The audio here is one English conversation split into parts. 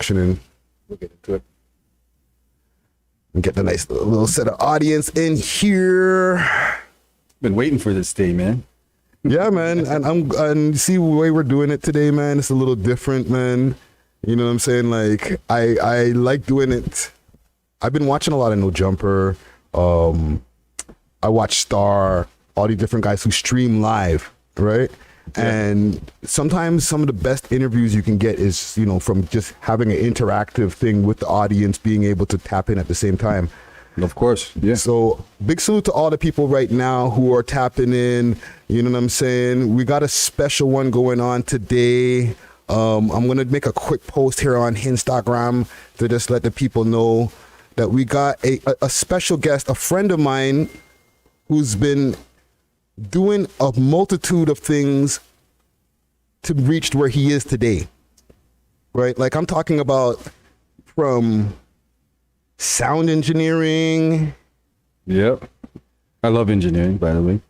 introduction and we'll get into it. And get the nice little set of audience in here. Been waiting for this day, man. Yeah, man. And see the way we're doing it today, man. It's a little different, man. You know what I'm saying? Like I like doing it. I've been watching a lot of No Jumper. I watch Star, all these different guys who stream live, right? Yeah. And sometimes some of the best interviews you can get is, you know, from just having an interactive thing with the audience, being able to tap in at the same time. Of course, yeah. So big salute to all the people right now who are tapping in. You know what I'm saying? We got a special one going on today. I'm going to make a quick post here on Instagram to just let the people know that we got a special guest, a friend of mine who's been doing a multitude of things to reach where he is today, right? Like I'm talking about from sound engineering. Yep. I love engineering, by the way.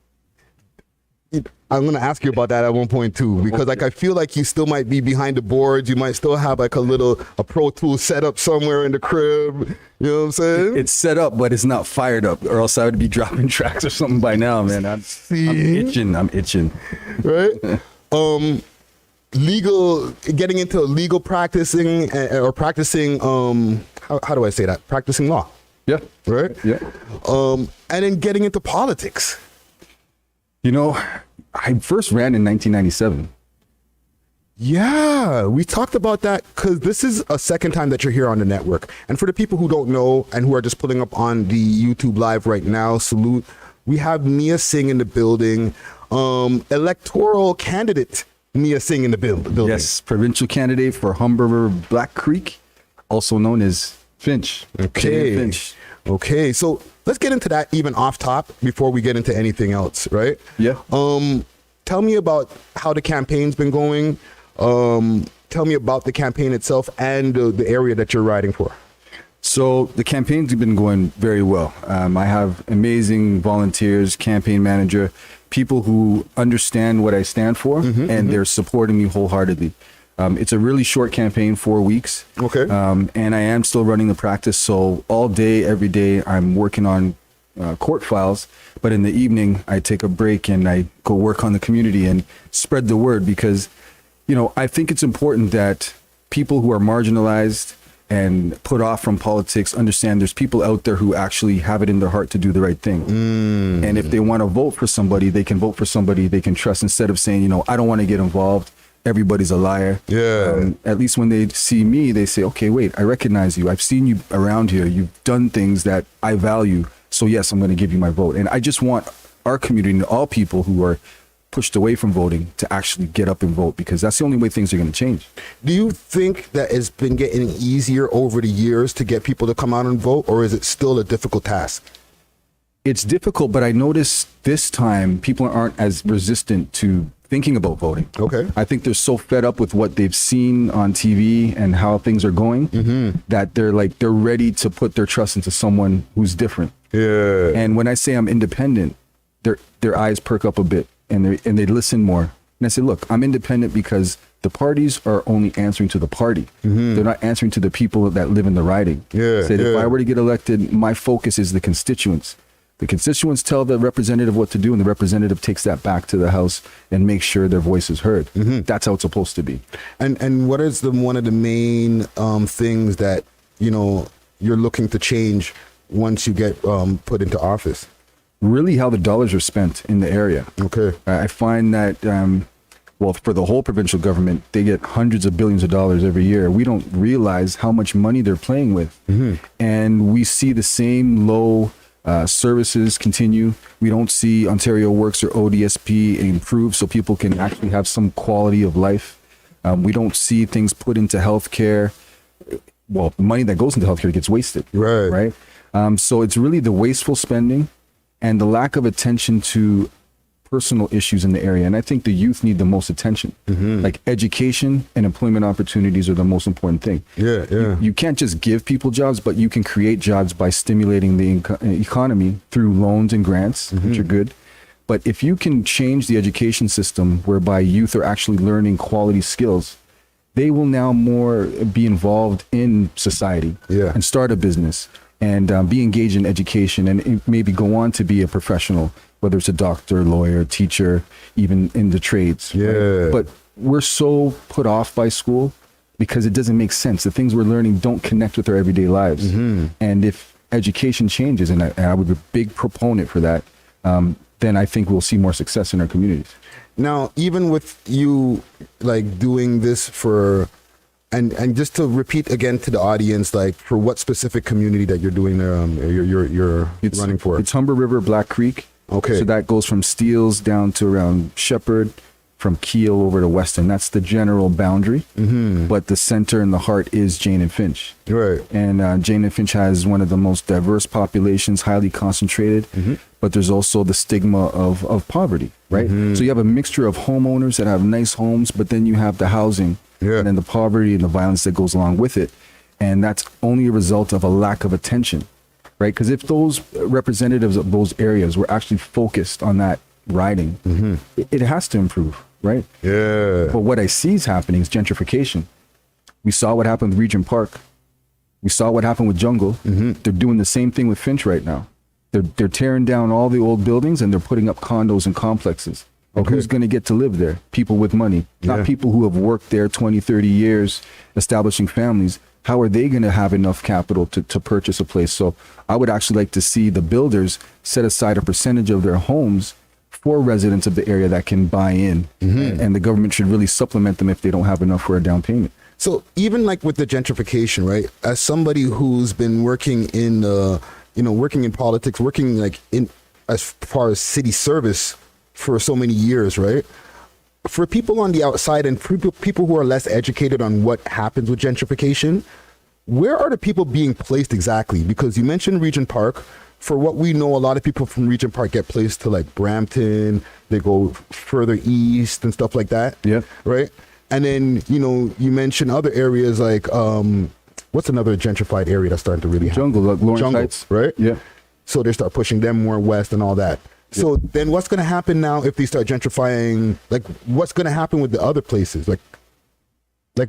I'm going to ask you about that at one point too, because like I feel like you still might be behind the boards. You might still have like a Pro Tool set up somewhere in the crib. You know what I'm saying? It's set up, but it's not fired up, or else I would be dropping tracks or something by now, man. I'm itching. Right? Getting into legal practicing or practicing, how do I say that? Practicing law. Yeah. Right? Yeah. And then getting into politics. You know, I first ran in 1997. Yeah, we talked about that because this is a second time that you're here on the network. And for the people who don't know and who are just pulling up on the YouTube live right now, salute. We have Knia Singh in the building, electoral candidate Knia Singh in the building. Yes, provincial candidate for Humber River Black Creek, also known as Finch. Okay. Finch. Okay, so let's get into that even off top before we get into anything else, right? Yeah. Tell me about how the campaign's been going. Tell me about the campaign itself and the area that you're riding for. So the campaign's been going very well. I have amazing volunteers, campaign manager, people who understand what I stand for, and they're supporting me wholeheartedly. It's a really short campaign, 4 weeks. Okay. And I am still running the practice. So all day, every day, I'm working on court files. But in the evening, I take a break and I go work on the community and spread the word because, you know, I think it's important that people who are marginalized and put off from politics understand there's people out there who actually have it in their heart to do the right thing. And if they want to vote for somebody, they can vote for somebody they can trust instead of saying, you know, I don't want to get involved. Everybody's a liar. Yeah. At least when they see me, they say, okay, wait, I recognize you. I've seen you around here. You've done things that I value. So yes, I'm going to give you my vote. And I just want our community and all people who are pushed away from voting to actually get up and vote because that's the only way things are going to change. Do you think that it's been getting easier over the years to get people to come out and vote, or is it still a difficult task? It's difficult, but I notice this time people aren't as resistant to thinking about voting. Okay. I think they're so fed up with what they've seen on TV and how things are going that they're ready to put their trust into someone who's different. Yeah. And when I say I'm independent, their eyes perk up a bit and they listen more. And I say, look, I'm independent because the parties are only answering to the party. They're not answering to the people that live in the riding. Yeah. If I were to get elected, my focus is the constituents. The constituents tell the representative what to do, and the representative takes that back to the House and makes sure their voice is heard. That's how it's supposed to be. And what is one of the main things that, you know, you're looking to change once you get put into office? Really how the dollars are spent in the area. Okay. I find that, well, for the whole provincial government, they get hundreds of billions of dollars every year. We don't realize how much money they're playing with. And we see the same low services continue. We don't see Ontario Works or ODSP improve so people can actually have some quality of life. We don't see things put into healthcare. Well, the money that goes into healthcare gets wasted. Right. So it's really the wasteful spending and the lack of attention to personal issues in the area. And I think the youth need the most attention. Like education and employment opportunities are the most important thing. You can't just give people jobs, but you can create jobs by stimulating the economy through loans and grants, which are good. But if you can change the education system whereby youth are actually learning quality skills, they will now more be involved in society and start a business and be engaged in education and maybe go on to be a professional, whether it's a doctor, lawyer, teacher, even in the trades. Right? But we're so put off by school because it doesn't make sense. The things we're learning don't connect with our everyday lives. And if education changes, and I would be a big proponent for that, then I think we'll see more success in our communities. Now, even with you like doing this for, and just to repeat again to the audience, like for what specific community that you're doing there, you're running for? It's Humber River, Black Creek. Okay. So that goes from Steeles down to around Shepherd, from Keel over to Weston. That's the general boundary. But the center and the heart is Jane and Finch. Right. And Jane and Finch has one of the most diverse populations, highly concentrated, but there's also the stigma of poverty, right? So you have a mixture of homeowners that have nice homes, but then you have the housing and then the poverty and the violence that goes along with it. And that's only a result of a lack of attention, right? Because if those representatives of those areas were actually focused on that riding, it has to improve, right? But what I see is happening is gentrification. We saw what happened with Regent Park. We saw what happened with Jungle. They're doing the same thing with Finch right now. They're tearing down all the old buildings and they're putting up condos and complexes. And who's going to get to live there? People with money, not people who have worked there 20, 30 years, establishing families. How are they going to have enough capital to purchase a place? So I would actually like to see the builders set aside a percentage of their homes for residents of the area that can buy in, and the government should really supplement them if they don't have enough for a down payment. So even like with the gentrification, right? As somebody who's been working in, working in politics, working like in as far as city service for so many years, right? For people on the outside and people who are less educated on what happens with gentrification, where are the people being placed exactly? Because you mentioned Regent Park. For what we know, a lot of people from Regent Park get placed to like Brampton, they go further east and stuff like that. Right? And then, you mentioned other areas like, what's another gentrified area that's starting to really happen? Jungle, like Lawrence Heights. Right? So they start pushing them more west and all that. So then what's going to happen now if they start gentrifying? Like, what's going to happen with the other places? Like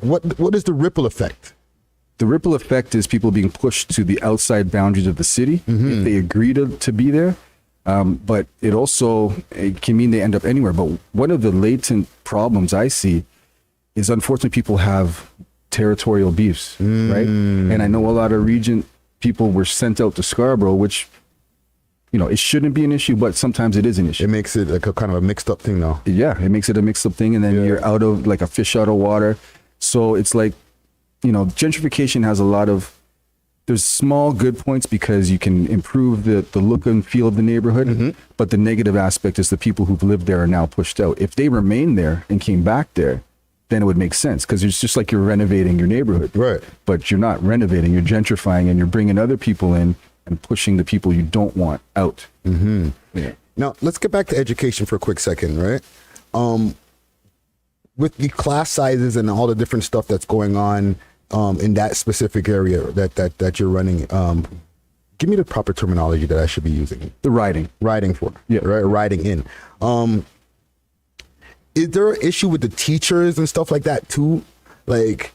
what is the ripple effect? The ripple effect is people being pushed to the outside boundaries of the city if they agree to be there. But it can mean they end up anywhere. But one of the latent problems I see is unfortunately people have territorial beefs, right? And I know a lot of Regent people were sent out to Scarborough, which, it shouldn't be an issue, but sometimes it is an issue. It makes it like a kind of a mixed up thing now. Yeah, it makes it a mixed up thing. And then you're out of like a fish out of water. So it's like, gentrification has there's small good points because you can improve the look and feel of the neighborhood, but the negative aspect is the people who've lived there are now pushed out. If they remain there and came back there, then it would make sense because it's just like you're renovating your neighborhood. Right. But you're not renovating, you're gentrifying and you're bringing other people in and pushing the people you don't want out. Now, let's get back to education for a quick second, right? With the class sizes and all the different stuff that's going on in that specific area that you're running, give me the proper terminology that I should be using. The riding for, right? Riding in. Is there an issue with the teachers and stuff like that too? Like,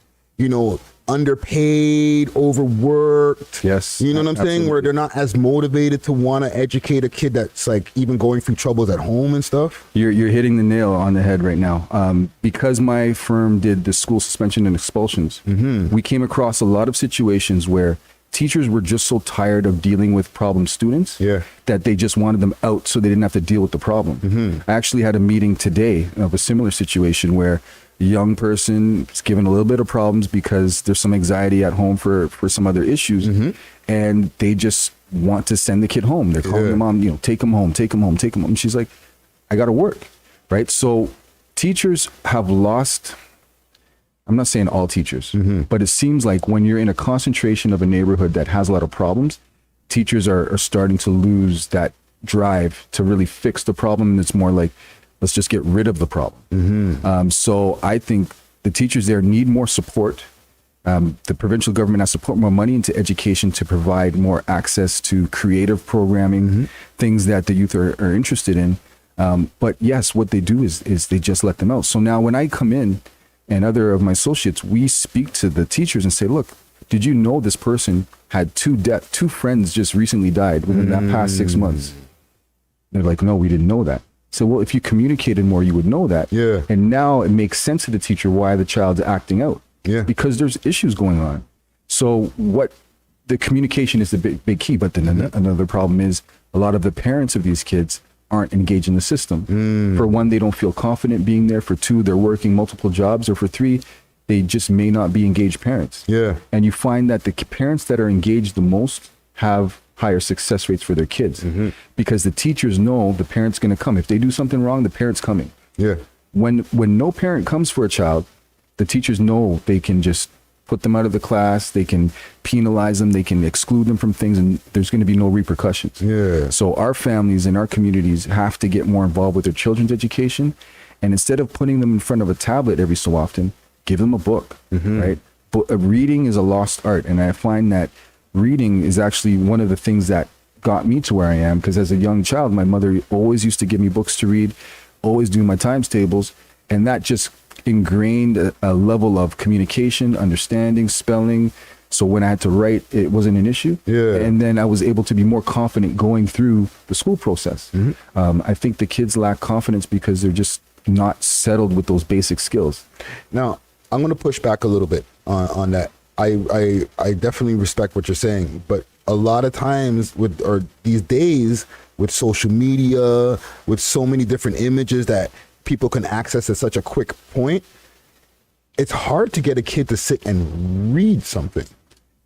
underpaid, overworked. Yes. You know what I'm saying? Where they're not as motivated to want to educate a kid that's like even going through troubles at home and stuff. You're hitting the nail on the head right now. Because my firm did the school suspension and expulsions, we came across a lot of situations where teachers were just so tired of dealing with problem students that they just wanted them out so they didn't have to deal with the problem. I actually had a meeting today of a similar situation where a young person is given a little bit of problems because there's some anxiety at home for some other issues, and they just want to send the kid home. They're calling the mom, take him home. And she's like, I got to work, right? So teachers have lost, I'm not saying all teachers, but it seems like when you're in a concentration of a neighborhood that has a lot of problems, teachers are starting to lose that drive to really fix the problem. And it's more like, let's just get rid of the problem. So I think the teachers there need more support. The provincial government has to put more money into education to provide more access to creative programming, things that the youth are interested in. But yes, what they do is they just let them out. So now when I come in, and other of my associates, we speak to the teachers and say, look, did you know this person had two friends just recently died within that past 6 months? They're like, no, we didn't know that. So, well, if you communicated more, you would know that. Yeah. And now it makes sense to the teacher why the child's acting out. Yeah. Because there's issues going on. So what the communication is the big key. But then another problem is a lot of the parents of these kids aren't engaged in the system. For one, they don't feel confident being there. For two, they're working multiple jobs. Or for three, they just may not be engaged parents. Yeah. And you find that the parents that are engaged the most have higher success rates for their kids because the teachers know the parent's going to come. If they do something wrong, the parent's coming. Yeah. When no parent comes for a child, the teachers know they can just put them out of the class, they can penalize them, they can exclude them from things, and there's going to be no repercussions. Yeah. So our families and our communities have to get more involved with their children's education, and instead of putting them in front of a tablet every so often, give them a book, right? But reading is a lost art, and I find that reading is actually one of the things that got me to where I am, because as a young child, my mother always used to give me books to read, always do my times tables, and that just ingrained a level of communication, understanding, spelling. So when I had to write, it wasn't an issue. Yeah. And then I was able to be more confident going through the school process. I think the kids lack confidence because they're just not settled with those basic skills. Now, I'm going to push back a little bit on that. I definitely respect what you're saying, but a lot of times these days with social media, with so many different images that people can access at such a quick point, it's hard to get a kid to sit and read something.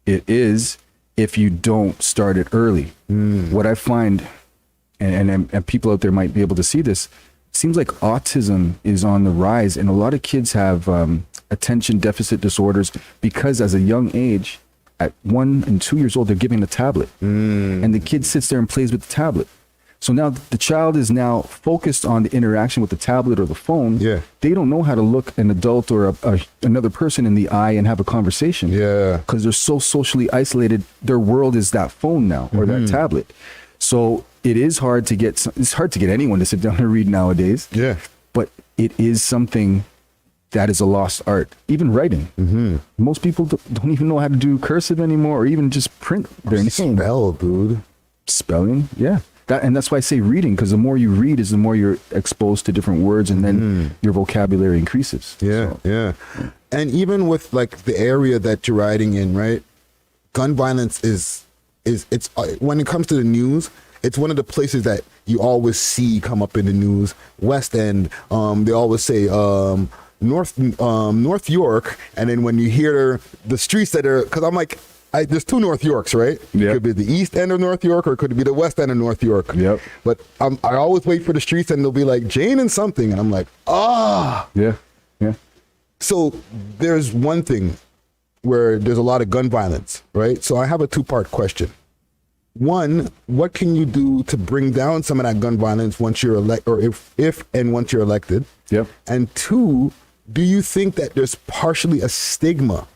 It is if you don't start it early. What I find, and people out there might be able to see this, seems like autism is on the rise, and a lot of kids have attention deficit disorders because as a young age, at 1 and 2 years old, they're given a tablet, and the kid sits there and plays with the tablet. So now the child is now focused on the interaction with the tablet or the phone. Yeah. They don't know how to look an adult or another person in the eye and have a conversation. Yeah. Because they're so socially isolated. Their world is that phone now or that tablet. So it is hard to get, it's hard to get anyone to sit down and read nowadays. Yeah. But it is something that is a lost art. Even writing. Most people don't even know how to do cursive anymore or even just print their name. Spell, dude. Spelling, yeah. And that's why I say reading, because the more you read is the more you're exposed to different words, and then your vocabulary increases. Yeah, So, yeah. And even with like the area that you're riding in, right? Gun violence is it's when it comes to the news, it's one of the places that you always see come up in the news. West End, they always say North York, and then when you hear the streets that are, because I'm like, there's two North Yorks, right? Yep. It could be the east end of North York, or it could be the west end of North York. Yep. But I always wait for the streets, and they'll be like Jane and something, and I'm like, yeah. So there's one thing where there's a lot of gun violence, right? So I have a two-part question. One, what can you do to bring down some of that gun violence once you're elected, or if and once you're elected? Yep. And two, do you think that there's partially a stigma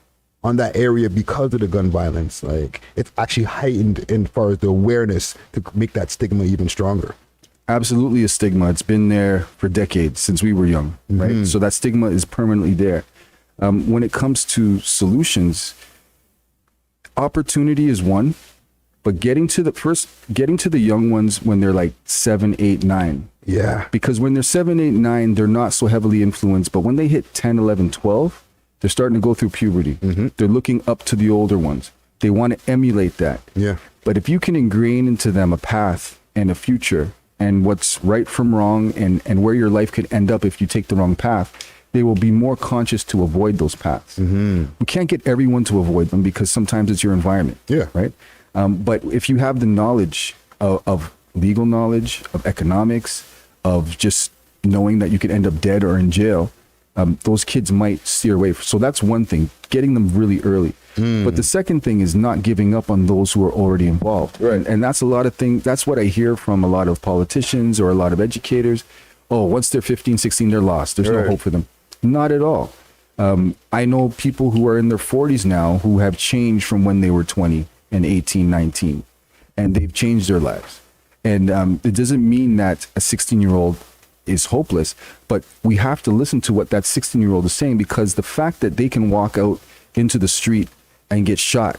on that area because of the gun violence? Like, it's actually heightened in far as the awareness to make that stigma even stronger. Absolutely a stigma. It's been there for decades, since we were young, right? So that stigma is permanently there. When it comes to solutions, opportunity is one, but getting to the young ones when they're like 7, 8, 9. Yeah. Because when they're 7, 8, 9, they're not so heavily influenced, but when they hit 10, 11, 12, they're starting to go through puberty. They're looking up to the older ones. They want to emulate that. Yeah. But if you can ingrain into them a path and a future and what's right from wrong and where your life could end up if you take the wrong path, they will be more conscious to avoid those paths. We can't get everyone to avoid them because sometimes it's your environment. Yeah. Right. But if you have the knowledge of legal knowledge, of economics, of just knowing that you could end up dead or in jail, those kids might steer away. So that's one thing, getting them really early. But the second thing is not giving up on those who are already involved. Right. And that's a lot of things. That's what I hear from a lot of politicians or a lot of educators. Oh, once they're 15, 16, they're lost. There's no hope for them. Not at all. I know people who are in their 40s now who have changed from when they were 20 and 18, 19, and they've changed their lives. And it doesn't mean that a 16-year-old is hopeless. But we have to listen to what that 16-year-old is saying, because the fact that they can walk out into the street and get shot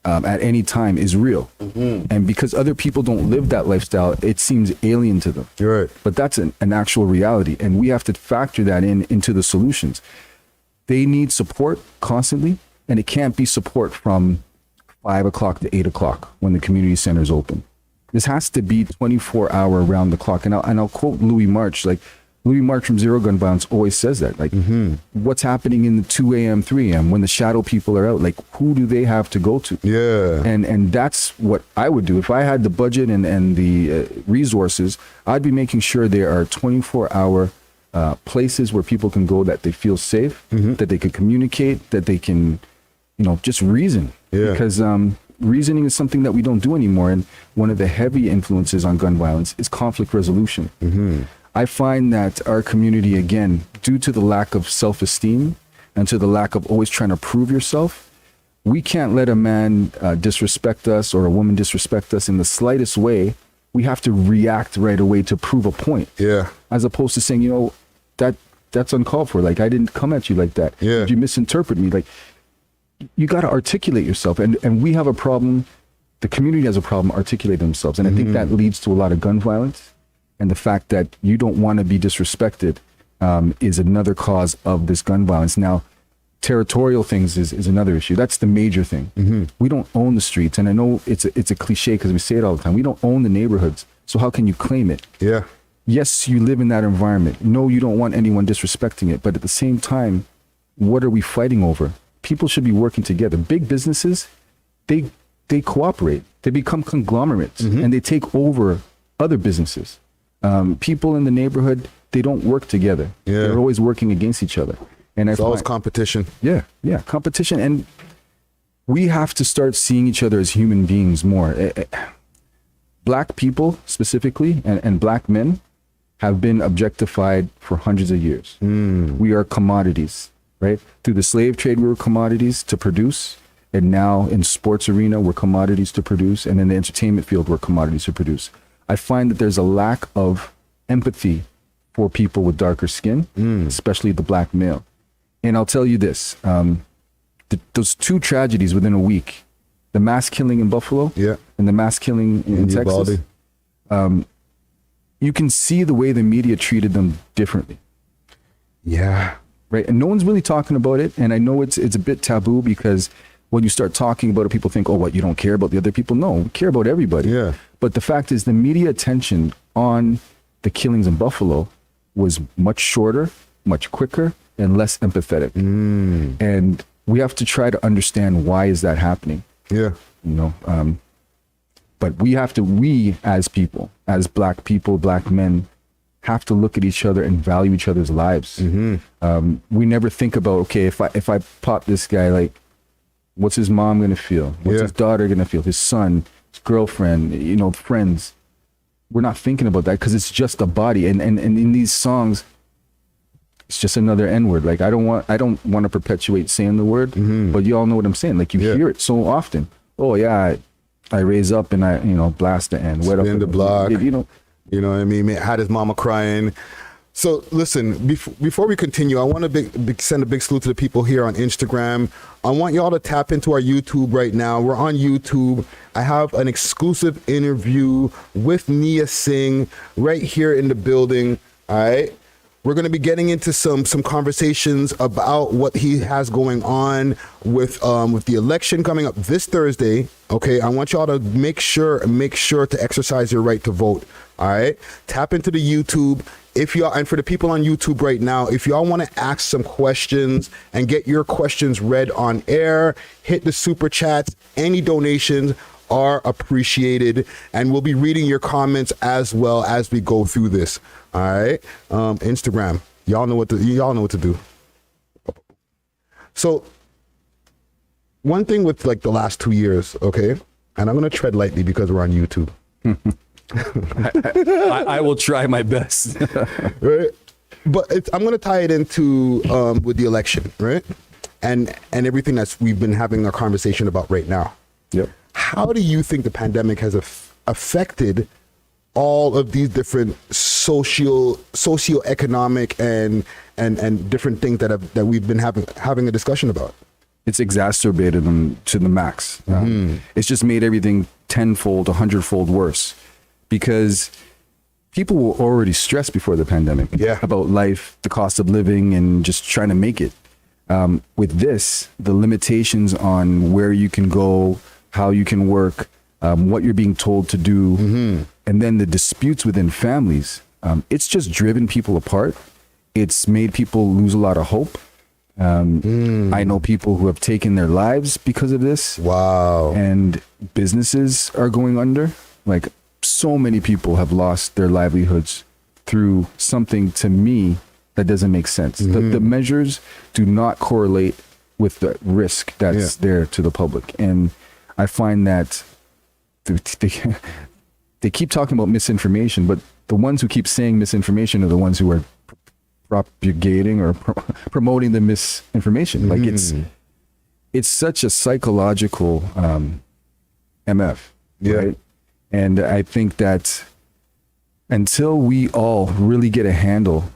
at any time is real. And because other people don't live that lifestyle, it seems alien to them. You're right. But that's an actual reality, and we have to factor that into the solutions. They need support constantly, and it can't be support from 5 o'clock to 8 o'clock when the community center is open. This has to be 24-hour around the clock. And I'll quote Louis March. Like, Louis March from Zero Gun Violence always says that. Like, what's happening in the 2 a.m., 3 a.m. when the shadow people are out? Like, who do they have to go to? Yeah. And that's what I would do. If I had the budget and the resources, I'd be making sure there are 24-hour places where people can go that they feel safe, that they could communicate, that they can, just reason. Yeah. Because reasoning is something that we don't do anymore. And one of the heavy influences on gun violence is conflict resolution. I find that our community, again, due to the lack of self-esteem and to the lack of always trying to prove yourself, we can't let a man disrespect us or a woman disrespect us in the slightest way. We have to react right away to prove a point. Yeah. As opposed to saying, that's uncalled for. Like, I didn't come at you like that. Yeah. Did you misinterpret me? Like, you got to articulate yourself. And we have a problem. The community has a problem articulating themselves. And I think that leads to a lot of gun violence. And the fact that you don't want to be disrespected is another cause of this gun violence. Now, territorial things is another issue. That's the major thing. We don't own the streets. And I know it's a cliche because we say it all the time. We don't own the neighborhoods. So how can you claim it? Yeah. Yes, you live in that environment. No, you don't want anyone disrespecting it. But at the same time, what are we fighting over? People should be working together. Big businesses, they cooperate. They become conglomerates and they take over other businesses. People in the neighborhood, they don't work together. Yeah. They're always working against each other. And It's always competition. Yeah, competition. And we have to start seeing each other as human beings more. Black people specifically, and black men, have been objectified for hundreds of years. We are commodities, right? Through the slave trade, we were commodities to produce. And now in sports arena, we're commodities to produce. And in the entertainment field, we're commodities to produce. I find that there's a lack of empathy for people with darker skin, especially the black male. And I'll tell you this, those two tragedies within a week, the mass killing in Buffalo and the mass killing in Texas, you can see the way the media treated them differently. Yeah. Right. And no one's really talking about it. And I know it's a bit taboo because when you start talking about it, people think, oh, what, you don't care about the other people? No, we care about everybody. Yeah. But the fact is the media attention on the killings in Buffalo was much shorter, much quicker, and less empathetic. And we have to try to understand why is that happening. Yeah. But we as people, as black people, black men, have to look at each other and value each other's lives. We never think about, okay, if I pop this guy, like, what's his mom gonna feel? What's his daughter gonna feel? His son, his girlfriend, friends. We're not thinking about that because it's just a body. And in these songs, it's just another N-word. Like, I don't want to perpetuate saying the word, but you all know what I'm saying. Like, you hear it so often. Oh yeah, I raise up and I blast the N. Wet up in the block. You know what I mean? Had his mama crying. So listen, before we continue, I want to send a big salute to the people here on Instagram. I want y'all to tap into our YouTube right now. We're on YouTube. I have an exclusive interview with Knia Singh right here in the building. All right. We're going to be getting into some conversations about what he has going on with the election coming up this Thursday. Okay, I want y'all to make sure to exercise your right to vote. All right, tap into the YouTube. And for the people on YouTube right now, if y'all want to ask some questions and get your questions read on air, hit the super chats. Any donations are appreciated, and we'll be reading your comments as well as we go through this. All right, Instagram, y'all know what to do. So one thing with like the last 2 years, okay, and I'm gonna tread lightly because we're on YouTube. I will try my best. Right, but I'm gonna tie it into with the election, right, and everything we've been having a conversation about right now. Yep. How do you think the pandemic has affected all of these different socioeconomic and different things that we've been having a discussion about. It's exacerbated them to the max. It's just made everything tenfold, 100-fold worse, because people were already stressed before the pandemic about life, the cost of living, and just trying to make it. With this, the limitations on where you can go, how you can work, what you're being told to do, and then the disputes within families, it's just driven people apart. It's made people lose a lot of hope. I know people who have taken their lives because of this. Wow. And businesses are going under. Like, so many people have lost their livelihoods through something, to me, that doesn't make sense. The measures do not correlate with the risk that's there to the public. And I find that they keep talking about misinformation, but the ones who keep saying misinformation are the ones who are propagating or promoting the misinformation. Like, it's such a psychological MF, right? And I think that until we all really get a handle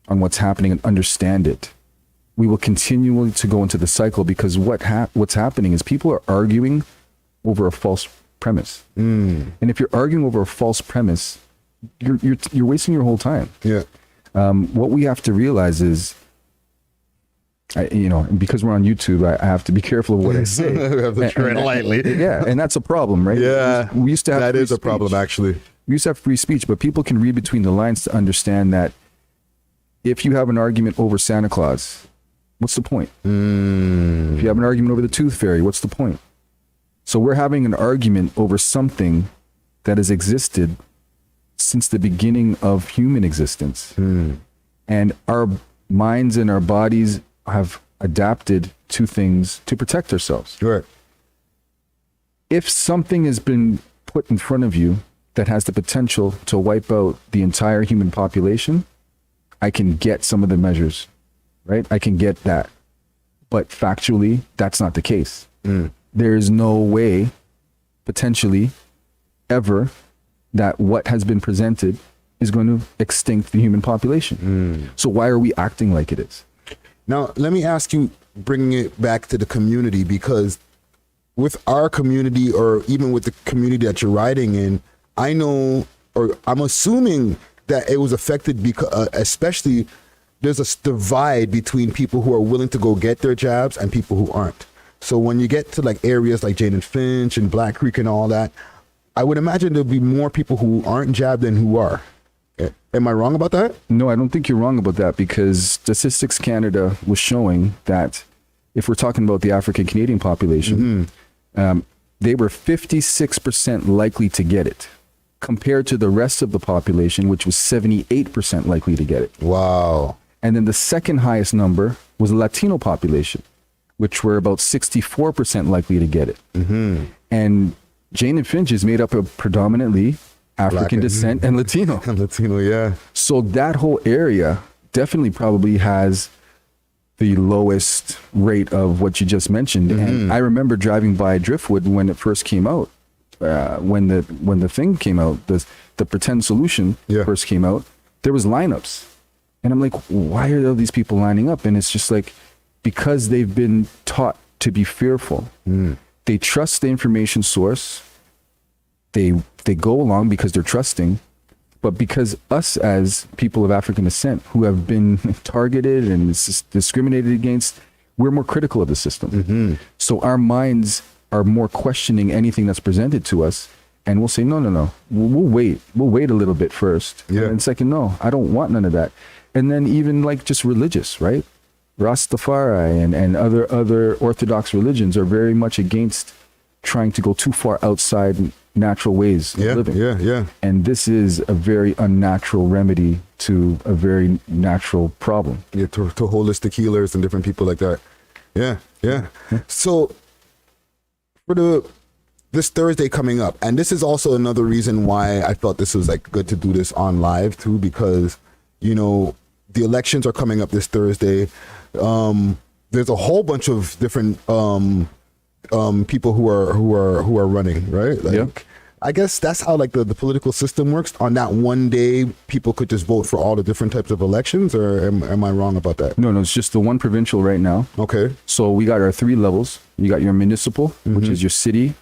on what's happening and understand it, we will continue to go into the cycle, because what's happening is people are arguing over a false premise. And if you're arguing over a false premise, you're wasting your whole time. What we have to realize is, because we're on YouTube, I have to be careful of what I say. We have to tread lightly. And that's a problem, right? We used to have that is a problem, actually. We used to have free speech, but people can read between the lines to understand that if you have an argument over Santa Claus, what's the point? If you have an argument over the Tooth Fairy, what's the point? So we're having an argument over something that has existed since the beginning of human existence. And our minds and our bodies have adapted to things to protect ourselves. Right. If something has been put in front of you that has the potential to wipe out the entire human population, I can get some of the measures, right? I can get that. But factually, that's not the case. There is no way, potentially, ever, that what has been presented is going to extinct the human population. So why are we acting like it is? Now, let me ask you, bringing it back to the community, because with our community, or even with the community that you're riding in, I know, or I'm assuming that it was affected because, especially, there's a divide between people who are willing to go get their jabs and people who aren't. So when you get to like areas like Jane and Finch and Black Creek and all that, I would imagine there'll be more people who aren't jabbed than who are. Am I wrong about that? No, I don't think you're wrong about that, because Statistics Canada was showing that if we're talking about the African Canadian population, they were 56% likely to get it, compared to the rest of the population, which was 78% likely to get it. Wow. And then the second highest number was the Latino population, which were about 64% likely to get it. And Jane and Finch is made up of predominantly African descent and Latino. And Latino, yeah. So that whole area definitely probably has the lowest rate of what you just mentioned. And I remember driving by Driftwood when it first came out. When the thing came out, the pretend solution first came out, there was lineups. And I'm like, why are all these people lining up? And it's just like, because they've been taught to be fearful. They trust the information source. They go along because they're trusting, but because us as people of African descent who have been targeted and discriminated against, we're more critical of the system. So our minds are more questioning anything that's presented to us, and we'll say, no, we'll wait a little bit first. And second, no, I don't want none of that. And then even like just religious, right? Rastafari and other Orthodox religions are very much against trying to go too far outside natural ways of living. And this is a very unnatural remedy to a very natural problem. To holistic healers and different people like that. So for this Thursday coming up, and this is also another reason why I thought this was like good to do this on live too, because the elections are coming up this Thursday. There's a whole bunch of different people who are running, right? Like, I guess that's how like the political system works. On that one day, people could just vote for all the different types of elections, or am I wrong about that? No, it's just the one provincial right now. Okay. So we got our 3 levels. You got your municipal, which is your city.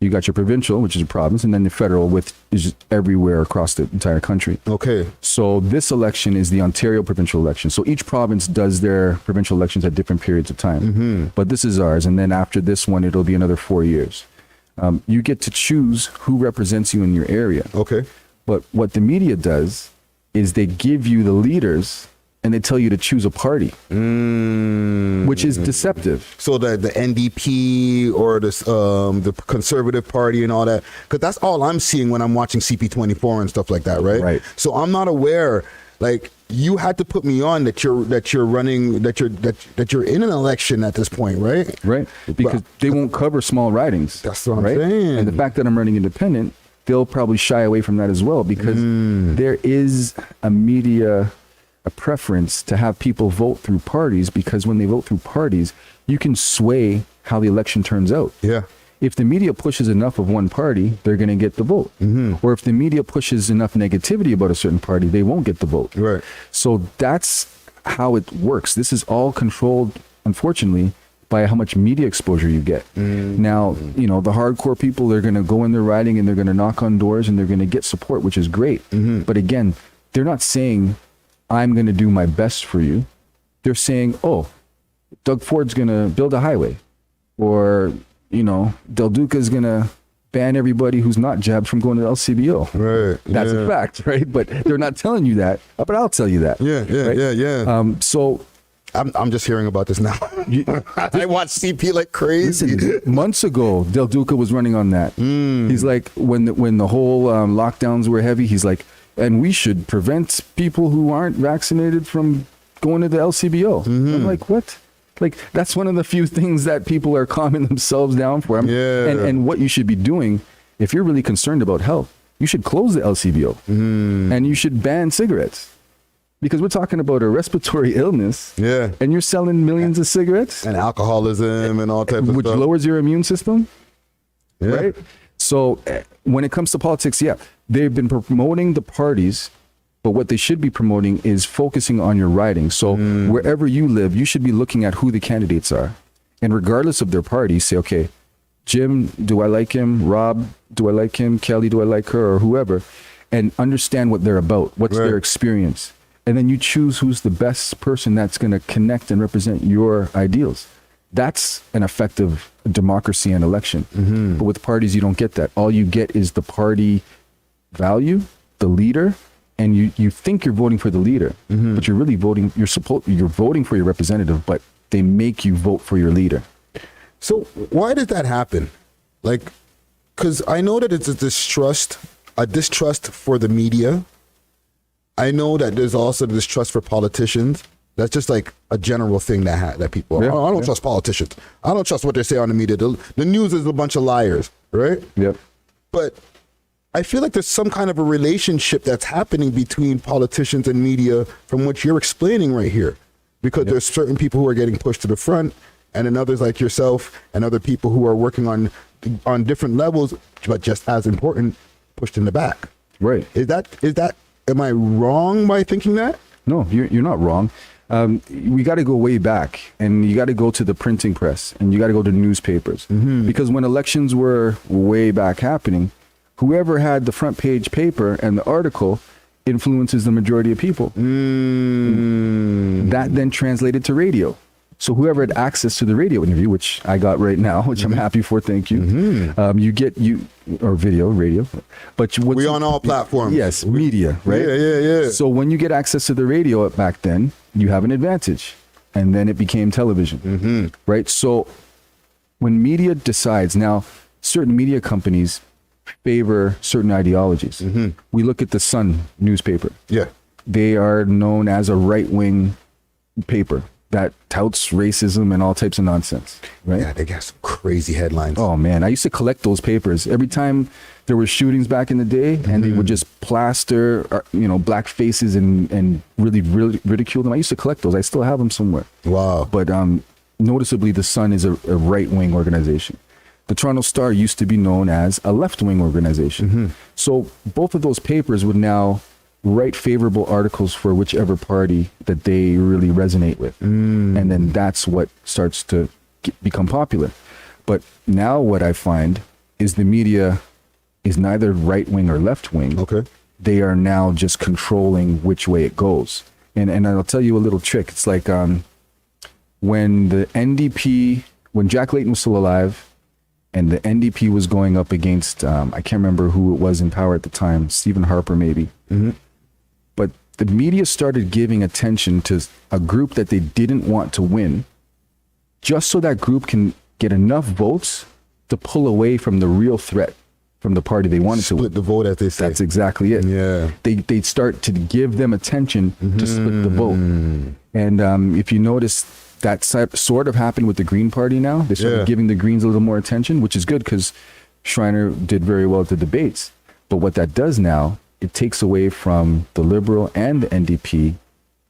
You got your provincial, which is a province, and then the federal, which is everywhere across the entire country. Okay. So this election is the Ontario provincial election. So each province does their provincial elections at different periods of time. But this is ours. And then after this one, it'll be another 4 years. You get to choose who represents you in your area. Okay. But what the media does is they give you the leaders and they tell you to choose a party, which is deceptive. So the NDP or the Conservative Party and all that, because that's all I'm seeing when I'm watching CP24 and stuff like that, right? Right. So I'm not aware. Like, you had to put me on that you're running, that you're in an election at this point, right? Right. Because they won't cover small ridings. That's what I'm saying. And the fact that I'm running independent, they'll probably shy away from that as well, because there is a preference to have people vote through parties, because when they vote through parties, you can sway how the election turns out. Yeah. If the media pushes enough of one party, they're going to get the vote. Or if the media pushes enough negativity about a certain party, they won't get the vote. Right. So that's how it works. This is all controlled, unfortunately, by how much media exposure you get. Now, the hardcore people, they're going to go in their riding and they're going to knock on doors and they're going to get support, which is great. But again, they're not saying, I'm going to do my best for you. They're saying, oh, Doug Ford's going to build a highway, or, Del Duca's going to ban everybody who's not jabbed from going to the LCBO. Right. That's a fact, right? But they're not telling you that, but I'll tell you that. Yeah, right? So I'm just hearing about this now. I watch CP like crazy. Listen, months ago, Del Duca was running on that. He's like, when the whole lockdowns were heavy, he's like, and we should prevent people who aren't vaccinated from going to the LCBO. I'm like, what? Like, that's one of the few things that people are calming themselves down for. And what you should be doing, if you're really concerned about health, you should close the LCBO and you should ban cigarettes, because we're talking about a respiratory illness. Yeah. And you're selling millions of cigarettes and alcoholism and all types of stuff, which lowers your immune system. Yeah. Right. So when it comes to politics, they've been promoting the parties, but what they should be promoting is focusing on your riding. So wherever you live, you should be looking at who the candidates are. And regardless of their party, say, okay, Jim, do I like him? Rob, do I like him? Kelly, do I like her? Or whoever. And understand what they're about. What's their experience? And then you choose who's the best person that's going to connect and represent your ideals. That's an effective democracy and election. But with parties, you don't get that. All you get is the party value, the leader, and you think you're voting for the leader, but you're really voting, you're voting for your representative, but they make you vote for your leader. So why did that happen? Like, because I know that it's a distrust for the media. I know that there's also distrust for politicians. That's just like a general thing that people. I don't trust politicians. I don't trust what they say on the media. The news is a bunch of liars, right? Yep. But I feel like there's some kind of a relationship that's happening between politicians and media from what you're explaining right here, because there's certain people who are getting pushed to the front, and then others like yourself and other people who are working on different levels, but just as important, pushed in the back. Right. Is that? Am I wrong by thinking that? No, you're not wrong. We got to go way back, and you got to go to the printing press, and you got to go to newspapers, because when elections were way back happening, whoever had the front page paper and the article influences the majority of people. That then translated to radio. So whoever had access to the radio interview, which I got right now, which I'm happy for, thank you. Or video, radio. But we on all platforms. Yes, media, right? Yeah. So when you get access to the radio back then, you have an advantage. And then it became television, right? So when media decides, now certain media companies favor certain ideologies. We look at the Sun newspaper. Yeah. They are known as a right-wing paper that touts racism and all types of nonsense, right? Yeah, they got some crazy headlines. Oh man, I used to collect those papers every time there were shootings back in the day, and they would just plaster, black faces and really ridicule them. I used to collect those. I still have them somewhere. Wow. But noticeably, the Sun is a right-wing organization. The Toronto Star used to be known as a left-wing organization. So both of those papers would now write favorable articles for whichever party that they really resonate with. And then that's what starts to become popular. But now what I find is the media is neither right-wing or left-wing. Okay. They are now just controlling which way it goes. And I'll tell you a little trick. It's like when the NDP, when Jack Layton was still alive, and the NDP was going up against, I can't remember who it was in power at the time, Stephen Harper maybe. But the media started giving attention to a group that they didn't want to win, just so that group can get enough votes to pull away from the real threat from the party they wanted to win. Split the vote, as they say. That's exactly it. Yeah. They start to give them attention to split the vote. And if you notice, that sort of happened with the Green Party now. They started giving the Greens a little more attention, which is good because Schreiner did very well at the debates. But what that does now, it takes away from the Liberal and the NDP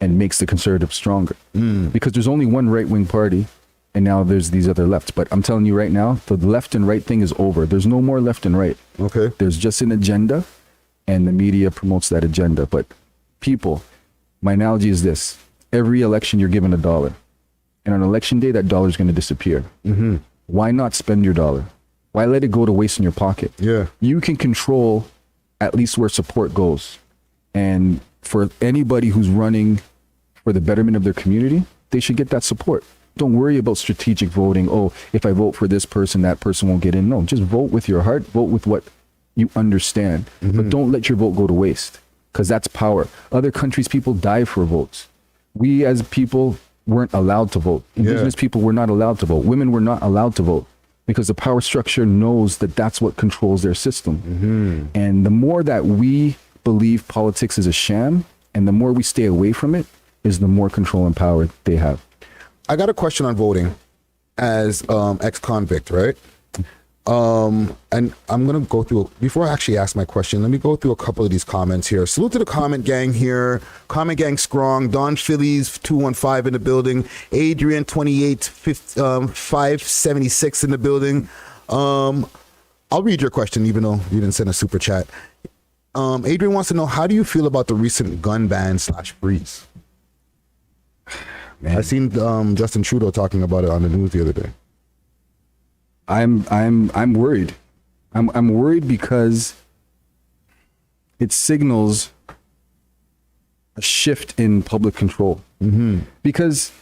and makes the Conservative stronger. Because there's only one right-wing party, and now there's these other lefts. But I'm telling you right now, the left and right thing is over. There's no more left and right. Okay. There's just an agenda, and the media promotes that agenda. But people, my analogy is this. Every election, you're given $1. And on election day, that dollar is going to disappear. Why not spend your dollar? Why let it go to waste in your pocket? Yeah. You can control at least where support goes. And for anybody who's running for the betterment of their community, they should get that support. Don't worry about strategic voting. Oh, if I vote for this person, that person won't get in. No, just vote with your heart. Vote with what you understand. But don't let your vote go to waste, because that's power. Other countries, people die for votes. We as people weren't allowed to vote. Indigenous people were not allowed to vote. Women were not allowed to vote because the power structure knows that that's what controls their system. And the more that we believe politics is a sham, and the more we stay away from it, is the more control and power they have. I got a question on voting as ex-convict, right? And I'm going to go through, before I actually ask my question, let me go through a couple of these comments here. Salute to the comment gang here. Comment gang strong. Don Phillies 215 in the building. Adrian 576 in the building. I'll read your question even though you didn't send a super chat. Adrian wants to know, how do you feel about the recent gun ban / freeze? I seen Justin Trudeau talking about it on the news the other day. I'm worried. I'm worried because it signals a shift in public control. Because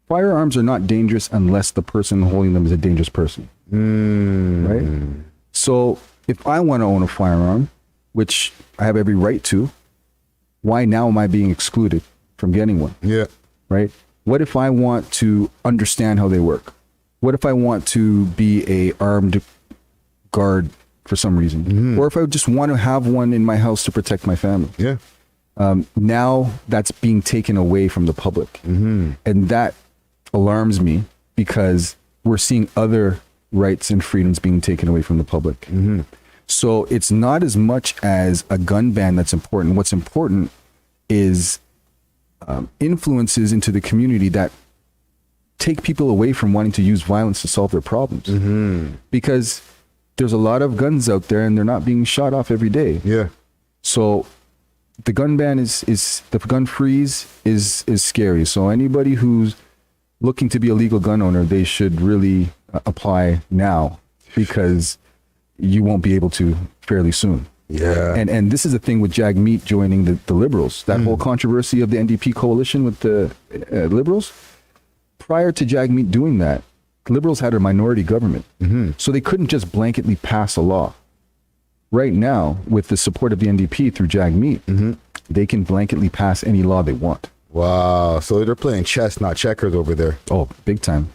firearms are not dangerous unless the person holding them is a dangerous person. Right? So if I want to own a firearm, which I have every right to, why now am I being excluded from getting one? Yeah. Right? What if I want to understand how they work? What if I want to be a armed guard for some reason? Or if I just want to have one in my house to protect my family? Yeah. Now that's being taken away from the public. And that alarms me because we're seeing other rights and freedoms being taken away from the public. So it's not as much as a gun ban that's important. What's important is influences into the community that take people away from wanting to use violence to solve their problems. Because there's a lot of guns out there and they're not being shot off every day. Yeah. So the gun ban is the gun freeze is scary. So anybody who's looking to be a legal gun owner, they should really apply now, because you won't be able to fairly soon. Yeah. And this is the thing with Jagmeet joining the Liberals, that whole controversy of the NDP coalition with the Liberals. Prior to Jagmeet doing that, Liberals had a minority government. So they couldn't just blanketly pass a law. Right now, with the support of the NDP through Jagmeet, they can blanketly pass any law they want. Wow. So they're playing chess, not checkers over there. Oh, big time.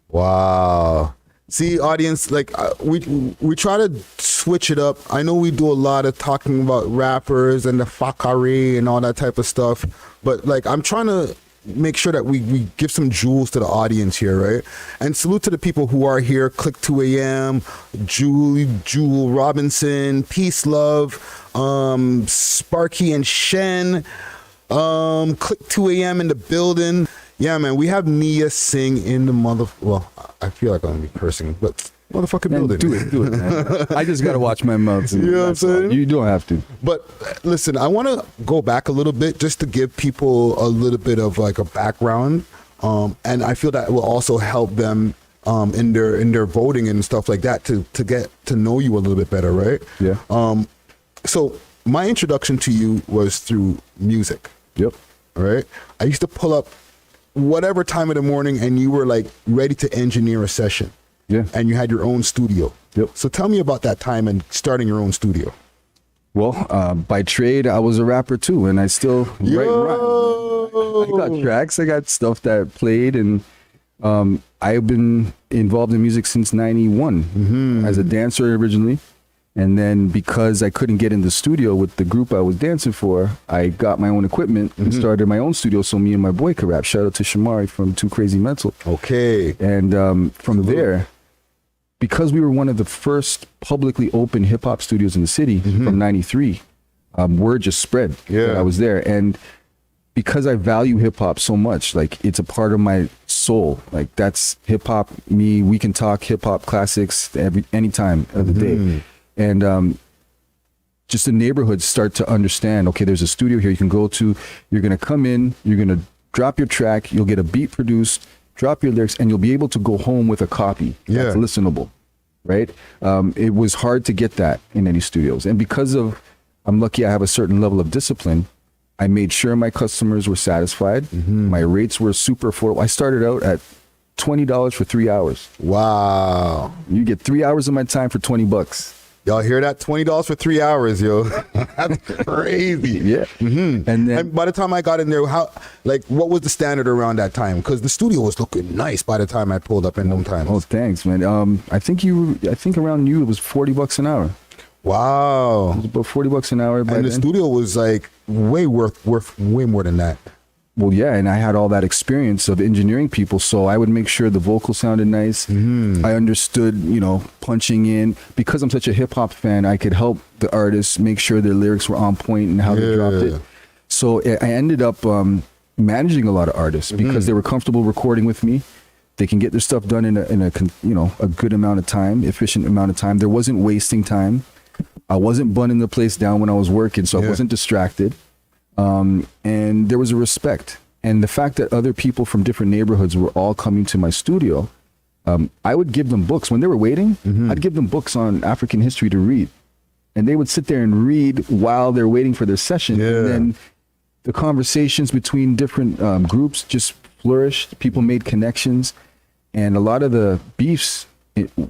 Wow. See, audience, like we try to switch it up. I know we do a lot of talking about rappers and the fakari and all that type of stuff, but like I'm trying to make sure that we give some jewels to the audience here, right? And salute to the people who are here. Click 2 a.m., Jewel Robinson, Peace Love, Sparky and Shen, Click 2 a.m. in the building. Yeah, man, we have Knia Singh in the well, I feel like I'm gonna be cursing, but Motherfucking Man, build it. do it, man. I just gotta watch my mouth. You know what I'm saying? You don't have to. But listen, I want to go back a little bit just to give people a little bit of like a background, and I feel that will also help them in their voting and stuff like that to get to know you a little bit better, right? Yeah. So my introduction to you was through music. Yep. Right. I used to pull up whatever time of the morning, and you were like ready to engineer a session. Yeah. And you had your own studio. Yep. So tell me about that time and starting your own studio. Well, by trade, I was a rapper too, and I still write rhymes. I got tracks, I got stuff that I played, and I've been involved in music since '91 as a dancer originally. And then because I couldn't get in the studio with the group I was dancing for, I got my own equipment and started my own studio so me and my boy could rap. Shout out to Shamari from Too Crazy Mental. Okay. And from there, because we were one of the first publicly open hip hop studios in the city from '93, word just spread that I was there. And because I value hip hop so much, like it's a part of my soul. Like that's hip hop, me, we can talk hip hop classics any time of the day. And just the neighborhoods start to understand, okay, there's a studio here you can go to. You're going to come in, you're going to drop your track, you'll get a beat produced, drop your lyrics, and you'll be able to go home with a copy that's listenable, right? It was hard to get that in any studios. And because of, I'm lucky I have a certain level of discipline, I made sure my customers were satisfied. My rates were super affordable. I started out at $20 for 3 hours. Wow. You get 3 hours of my time for $20. Y'all hear that? $20 for 3 hours, yo. That's crazy. Yeah. And then And by the time I got in there, what was the standard around that time? Because the studio was looking nice by the time I pulled up in them times. oh, thanks, man. I think around you it was $40 an hour. Wow. It was about $40 an hour. And the studio was like worth way more than that. Well, yeah, and I had all that experience of engineering people, so I would make sure the vocal sounded nice. I understood, punching in. Because I'm such a hip hop fan, I could help the artists make sure their lyrics were on point and how they dropped it. So I ended up managing a lot of artists because they were comfortable recording with me. They can get their stuff done in a good amount of time, efficient amount of time. There wasn't wasting time. I wasn't bunning the place down when I was working, so I wasn't distracted. And there was a respect. And the fact that other people from different neighborhoods were all coming to my studio, I would give them books. When they were waiting, I'd give them books on African history to read. And they would sit there and read while they're waiting for their session. And then the conversations between different groups just flourished. People made connections. And a lot of the beefs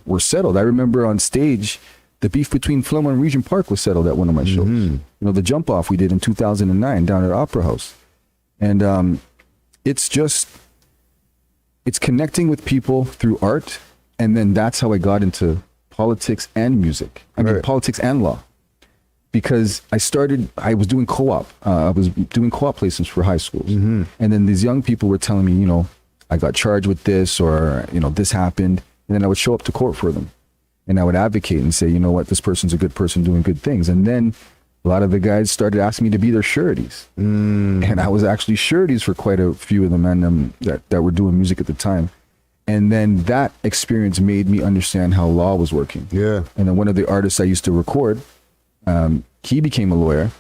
were settled. I remember on stage, the beef between Fillmore and Regent Park was settled at one of my shows. The jump off we did in 2009 down at Opera House. And it's connecting with people through art. And then that's how I got into politics and music. I mean, politics and law. Because I was doing co-op. I was doing co-op placements for high schools. And then these young people were telling me, I got charged with this, or, this happened. And then I would show up to court for them. And I would advocate and say, you know what, this person's a good person doing good things. And then a lot of the guys started asking me to be their sureties. And I was actually sureties for quite a few of them and that were doing music at the time. And then that experience made me understand how law was working. Yeah. And then one of the artists I used to record, he became a lawyer.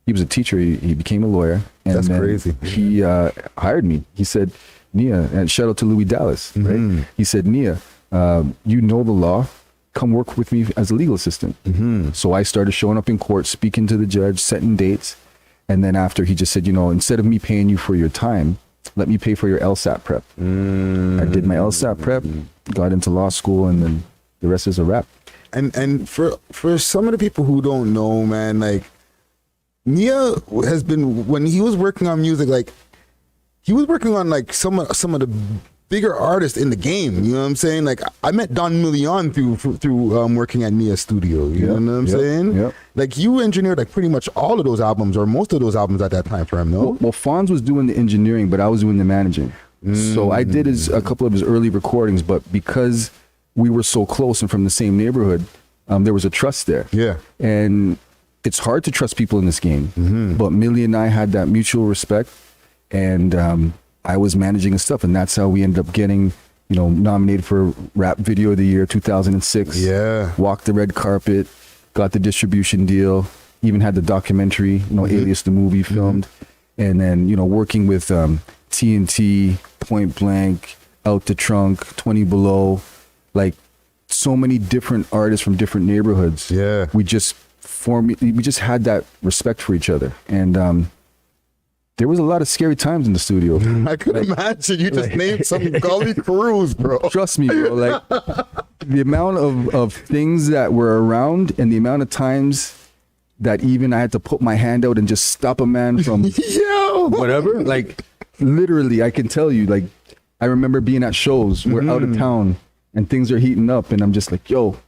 He was a teacher. He became a lawyer. And that's crazy. He hired me. He said, Knia, and shout out to Louis Dallas, right? He said, Knia, you know the law. Come work with me as a legal assistant. So I started showing up in court, speaking to the judge, setting dates. And then after, he just said, instead of me paying you for your time, let me pay for your LSAT prep. I did my LSAT prep, got into law school, and then the rest is a wrap. And for some of the people who don't know, man, like Knia has been, when he was working on music, like he was working on like some of the bigger artists in the game, you know what I'm saying? Like I met Don Million through working at Knia Studio, you know what I'm saying? Like you engineered like pretty much all of those albums or most of those albums at that time for him, no? Well, Fonz was doing the engineering, but I was doing the managing. So I did a couple of his early recordings, but because we were so close and from the same neighborhood, there was a trust there. Yeah. And it's hard to trust people in this game, but Millie and I had that mutual respect, and I was managing his stuff, and that's how we ended up getting nominated for Rap Video of the Year 2006. Yeah. Walked the red carpet, got the distribution deal, even had the documentary, Alias the movie filmed. And then, working with TNT, Point Blank, Out the Trunk, 20 Below, like so many different artists from different neighborhoods. Yeah. We just had that respect for each other. And there was a lot of scary times in the studio. I could imagine. You just named some gully crews, bro. Trust me, bro. Like the amount of things that were around and the amount of times that even I had to put my hand out and just stop a man from whatever. Like literally, I can tell you, like, I remember being at shows, we're out of town and things are heating up and I'm just like, yo.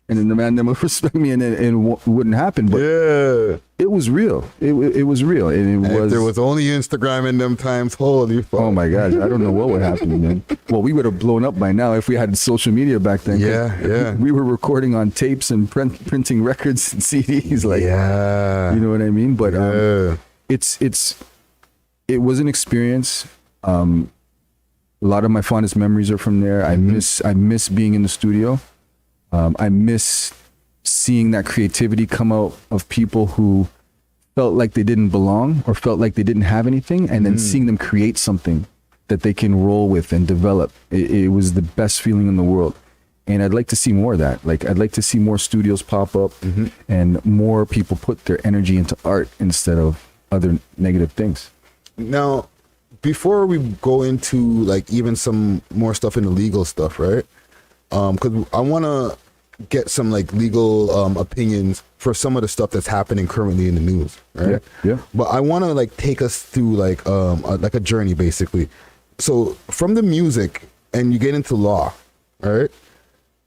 And then the man that would respect me and it wouldn't happen. But it was real. It was real. And if there was only Instagram in them times, holy fuck. Oh my gosh, I don't know what would happen then. Well, we would have blown up by now if we had social media back then. Yeah. We were recording on tapes and printing records and CDs. Like, yeah. You know what I mean? But it was an experience. A lot of my fondest memories are from there. I miss being in the studio. I miss seeing that creativity come out of people who felt like they didn't belong or felt like they didn't have anything, and then seeing them create something that they can roll with and develop. It was the best feeling in the world. And I'd like to see more of that. Like, I'd like to see more studios pop up and more people put their energy into art instead of other negative things. Now, before we go into like even some more stuff in the legal stuff, right? Because I want to get some like legal opinions for some of the stuff that's happening currently in the news, right? Yeah. But I want to like take us through like a journey basically. So from the music and you get into law, all right?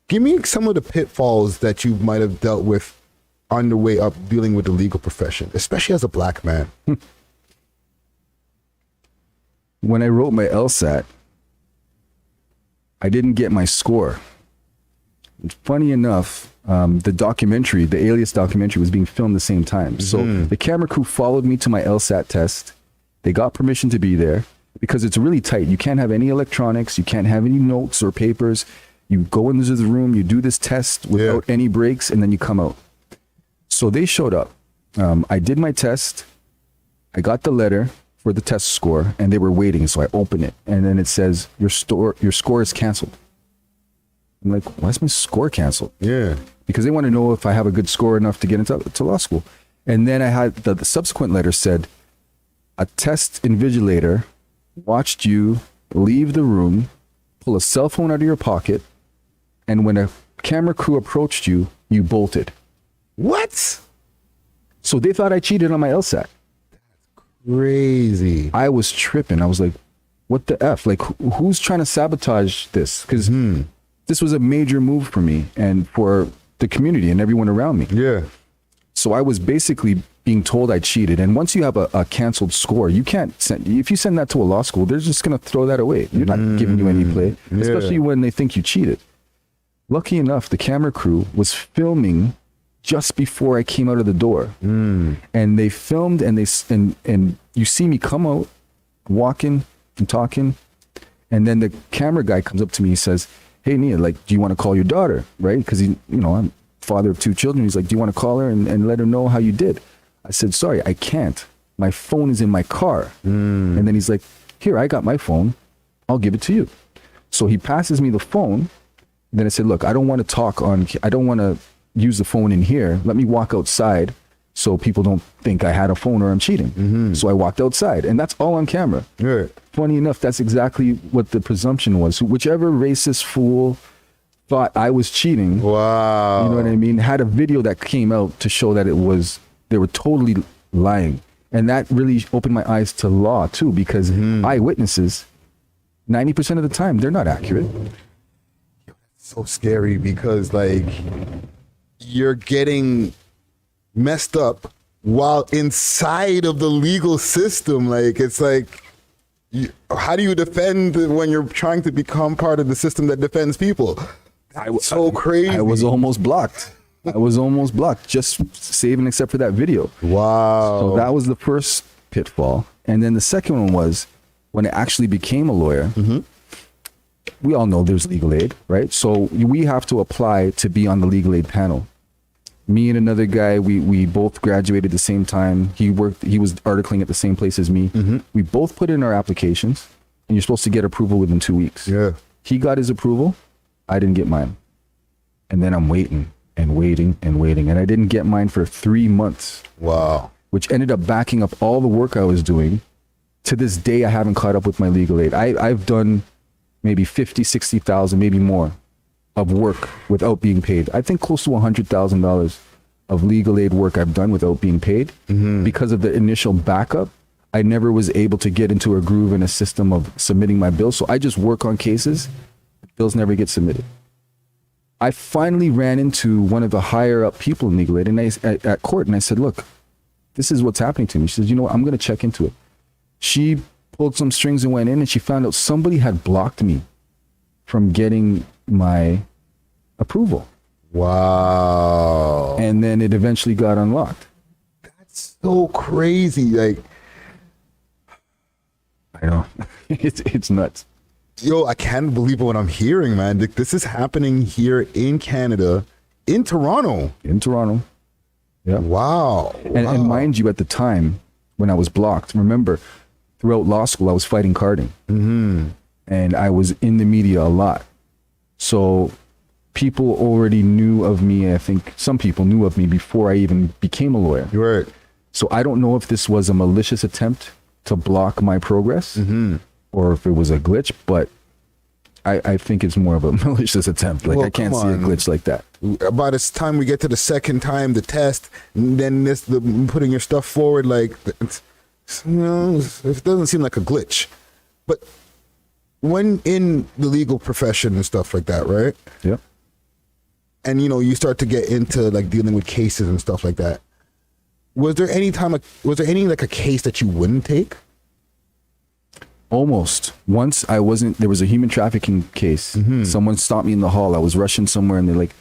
Give me some of the pitfalls that you might have dealt with on the way up dealing with the legal profession, especially as a black man. When I wrote my LSAT, I didn't get my score. Funny enough, the Alias documentary was being filmed the same time. So the camera crew followed me to my LSAT test. They got permission to be there because it's really tight. You can't have any electronics. You can't have any notes or papers. You go into the room, you do this test without any breaks, and then you come out. So they showed up. I did my test. I got the letter for the test score, and they were waiting. So I open it, and then it says, your score is canceled. I'm like, why is my score canceled? Yeah. Because they want to know if I have a good score enough to get into law school. And then I had the subsequent letter said, a test invigilator watched you leave the room, pull a cell phone out of your pocket, and when a camera crew approached you, you bolted. What? So they thought I cheated on my LSAT. Crazy. I was tripping. I was like, what the F? Like, who's trying to sabotage this? Because this was a major move for me and for the community and everyone around me. Yeah. So I was basically being told I cheated. And once you have a canceled score, you can't if you send that to a law school, they're just going to throw that away. You're not giving you any play, especially when they think you cheated. Lucky enough, the camera crew was filming just before I came out of the door. And they filmed and and you see me come out walking and talking. And then the camera guy comes up to me, he says, hey, Knia, like, do you want to call your daughter? Right? Because I'm father of 2 children. He's like, do you want to call her and let her know how you did? I said, sorry, I can't. My phone is in my car. And then he's like, here, I got my phone. I'll give it to you. So he passes me the phone. Then I said, look, I don't want to use the phone in here. Let me walk outside so people don't think I had a phone or I'm cheating. So I walked outside, and that's all on camera. Yeah. Funny enough, that's exactly what the presumption was. Whichever racist fool thought I was cheating, wow, you know what I mean, had a video that came out to show that they were totally lying. And that really opened my eyes to law too, because eyewitnesses, 90% of the time, they're not accurate. So scary because like you're getting messed up while inside of the legal system. Like, it's like, how do you defend when you're trying to become part of the system that defends people? So crazy. I was almost blocked. Just saving except for that video. Wow. So that was the first pitfall. And then the second one was when I actually became a lawyer, we all know there's legal aid, right? So we have to apply to be on the legal aid panel. Me and another guy, we both graduated at the same time. He was articling at the same place as me. We both put in our applications, and you're supposed to get approval within 2 weeks. Yeah. He got his approval. I didn't get mine. And then I'm waiting and waiting and waiting. And I didn't get mine for 3 months. Wow. Which ended up backing up all the work I was doing. To this day, I haven't caught up with my legal aid. I've done maybe 50, 60,000, maybe more of work without being paid. I think close to $100,000 of legal aid work I've done without being paid. Because of the initial backup, I never was able to get into a groove and a system of submitting my bills. So I just work on cases. Bills never get submitted. I finally ran into one of the higher up people in legal aid at court, and I said, look, this is what's happening to me. She says, you know what, I'm going to check into it. She pulled some strings and went in, and she found out somebody had blocked me from getting my approval. Wow. And then it eventually got unlocked. That's so crazy. Like, I know. It's nuts. yo, I can't believe what I'm hearing, man. This is happening here in Canada, in Toronto. In Toronto. Yeah. Wow. And mind you, at the time when I was blocked, remember, throughout law school, I was fighting carding. And I was in the media a lot. So people already knew of me. I think some people knew of me before I even became a lawyer. Right. So I don't know if this was a malicious attempt to block my progress or if it was a glitch, but I think it's more of a malicious attempt. Like, well, I can't see a glitch like that. By the time we get to the second time, the test, and then putting your stuff forward, like, it doesn't seem like a glitch. But when in the legal profession and stuff like that, right? Yeah. And, you start to get into, like, dealing with cases and stuff like that. Was there any a case that you wouldn't take? Almost. Once there was a human trafficking case. Someone stopped me in the hall. I was rushing somewhere and they're like,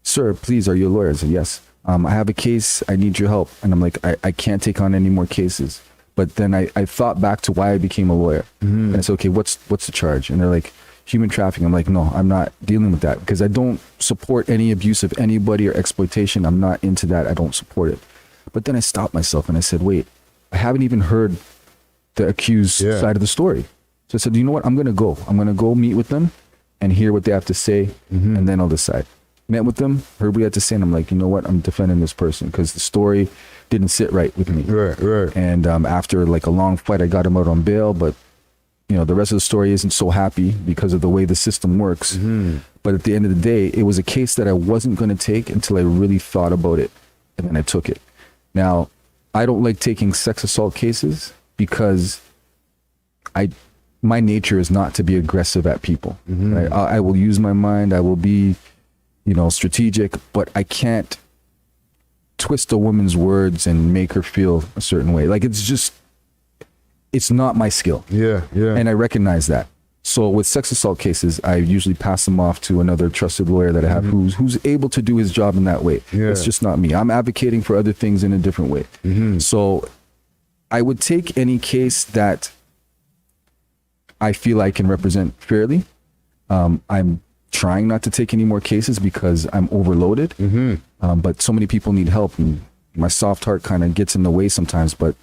sir, please, are you a lawyer? I said, yes. I have a case. I need your help. And I'm like, I can't take on any more cases. But then I thought back to why I became a lawyer. And I said, okay, what's the charge? And they're like, human trafficking. I'm like, no, I'm not dealing with that because I don't support any abuse of anybody or exploitation. I'm not into that. I don't support it. But then I stopped myself and I said, wait, I haven't even heard the accused side of the story. So I said, you know what? I'm going to go. I'm going to go meet with them and hear what they have to say, and then I'll decide. Met with them, heard what they had to say, and I'm like, you know what? I'm defending this person because the story didn't sit right with me. Right. And after like a long fight, I got him out on bail, but the rest of the story isn't so happy because of the way the system works. But at the end of the day, it was a case that I wasn't going to take until I really thought about it, and then I took it. Now, I don't like taking sex assault cases because my nature is not to be aggressive at people. Right? I will use my mind. I will be, strategic, but I can't twist a woman's words and make her feel a certain way. Like, it's not my skill. Yeah. And I recognize that. So with sex assault cases, I usually pass them off to another trusted lawyer that I have who's able to do his job in that way. Yeah. It's just not me. I'm advocating for other things in a different way. So I would take any case that I feel I can represent fairly. I'm trying not to take any more cases because I'm overloaded. But so many people need help, and my soft heart kind of gets in the way sometimes. But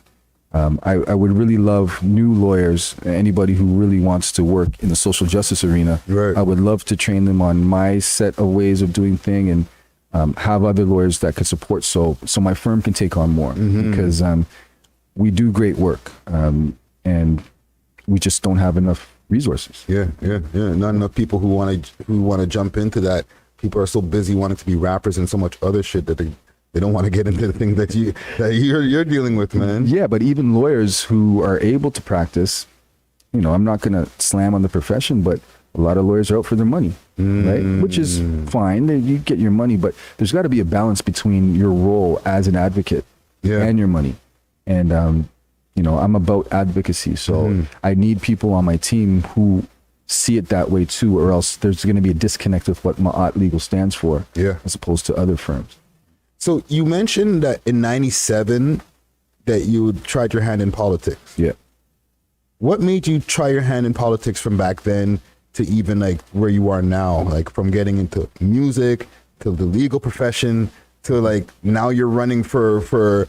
I would really love new lawyers, anybody who really wants to work in the social justice arena. Right. I would love to train them on my set of ways of doing things and have other lawyers that could support so my firm can take on more because we do great work and we just don't have enough resources. Yeah. Not enough people who want to jump into that. People are so busy wanting to be rappers and so much other shit that they don't want to get into the things that you're dealing with, man. Yeah, but even lawyers who are able to practice, I'm not going to slam on the profession, but a lot of lawyers are out for their money, right? Which is fine. You get your money, but there's got to be a balance between your role as an advocate and your money. And, I'm about advocacy. So I need people on my team who see it that way too, or else there's going to be a disconnect with what Ma'at Legal stands for as opposed to other firms. So you mentioned that in 97 that you tried your hand in politics. Yeah. What made you try your hand in politics from back then to even like where you are now, like from getting into music to the legal profession to like now you're running for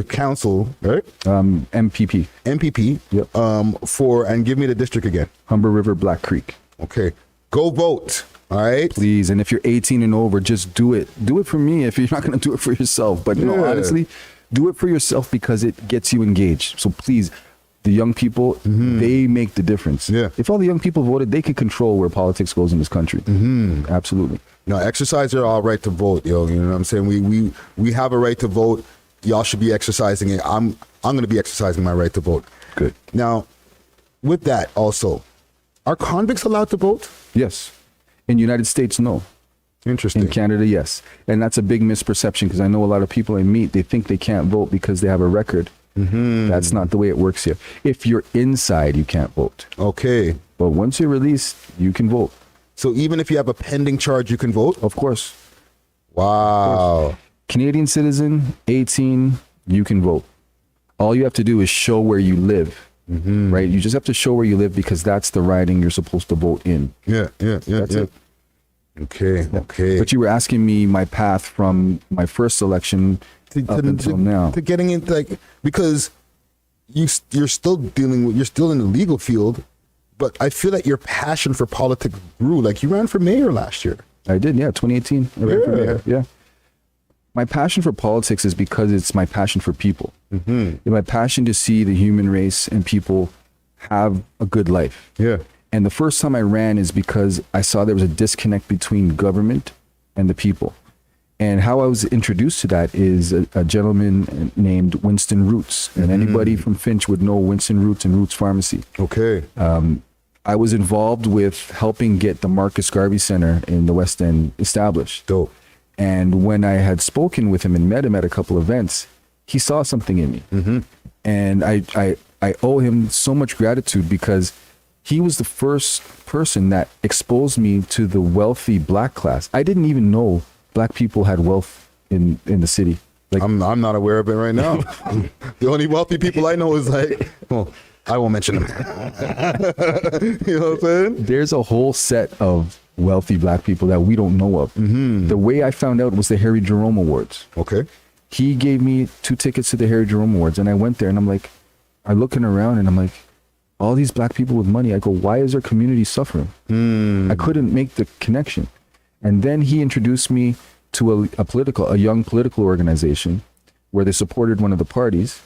council, right? MPP. MPP. Yep. For, and give me the district again. Humber River, Black Creek. Okay. Go vote. All right. Please. And if you're 18 and over, just do it. Do it for me if you're not going to do it for yourself. But no, honestly, do it for yourself because it gets you engaged. So please, the young people, they make the difference. Yeah. If all the young people voted, they could control where politics goes in this country. Absolutely. No, exercise your all right to vote, yo. You know what I'm saying? We have a right to vote. Y'all should be exercising it. I'm going to be exercising my right to vote. Good. Now, with that also, are convicts allowed to vote? Yes. In the United States, no. Interesting. In Canada, yes. And that's a big misperception because I know a lot of people I meet, they think they can't vote because they have a record. That's not the way it works here. If you're inside, you can't vote. Okay. But once you're released, you can vote. So even if you have a pending charge, you can vote? Of course. Wow. Canadian citizen, 18, you can vote. All you have to do is show where you live, right? You just have to show where you live because that's the riding you're supposed to vote in. Yeah. That's it. Okay. But you were asking me my path from my first election up until now. To getting into like, because you're still you're still in the legal field, but I feel like your passion for politics grew. Like you ran for mayor last year. I did, 2018. I ran for mayor, yeah. My passion for politics is because it's my passion for people. It's my passion to see the human race and people have a good life. Yeah. And the first time I ran is because I saw there was a disconnect between government and the people. And how I was introduced to that is a gentleman named Winston Roots. And anybody from Finch would know Winston Roots and Roots Pharmacy. Okay. I was involved with helping get the Marcus Garvey Center in the West End established. Dope. And when I had spoken with him and met him at a couple events, he saw something in me. And I owe him so much gratitude because he was the first person that exposed me to the wealthy black class. I didn't even know black people had wealth in the city. Like, I'm not aware of it right now. The only wealthy people I know is like, well, I won't mention them. You know what I'm saying? There's a whole set of wealthy black people that we don't know of. The way I found out was the Harry Jerome Awards. Okay. He gave me 2 tickets to the Harry Jerome Awards, and I went there and I'm like, I'm looking around and I'm like, all these black people with money. I go, why is our community suffering? I couldn't make the connection. And then he introduced me to a young political organization where they supported one of the parties.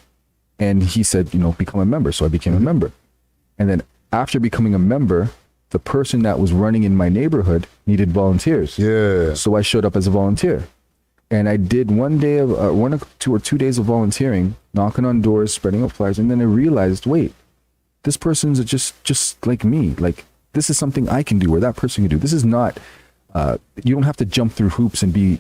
And he said, become a member. So I became a member. And then after becoming a member, the person that was running in my neighborhood needed volunteers. Yeah. So I showed up as a volunteer. And I did 1 day of 1 or 2 days of volunteering, knocking on doors, spreading out flyers. And then I realized, wait, this person's just like me. Like, this is something I can do or that person can do. This is not, you don't have to jump through hoops and be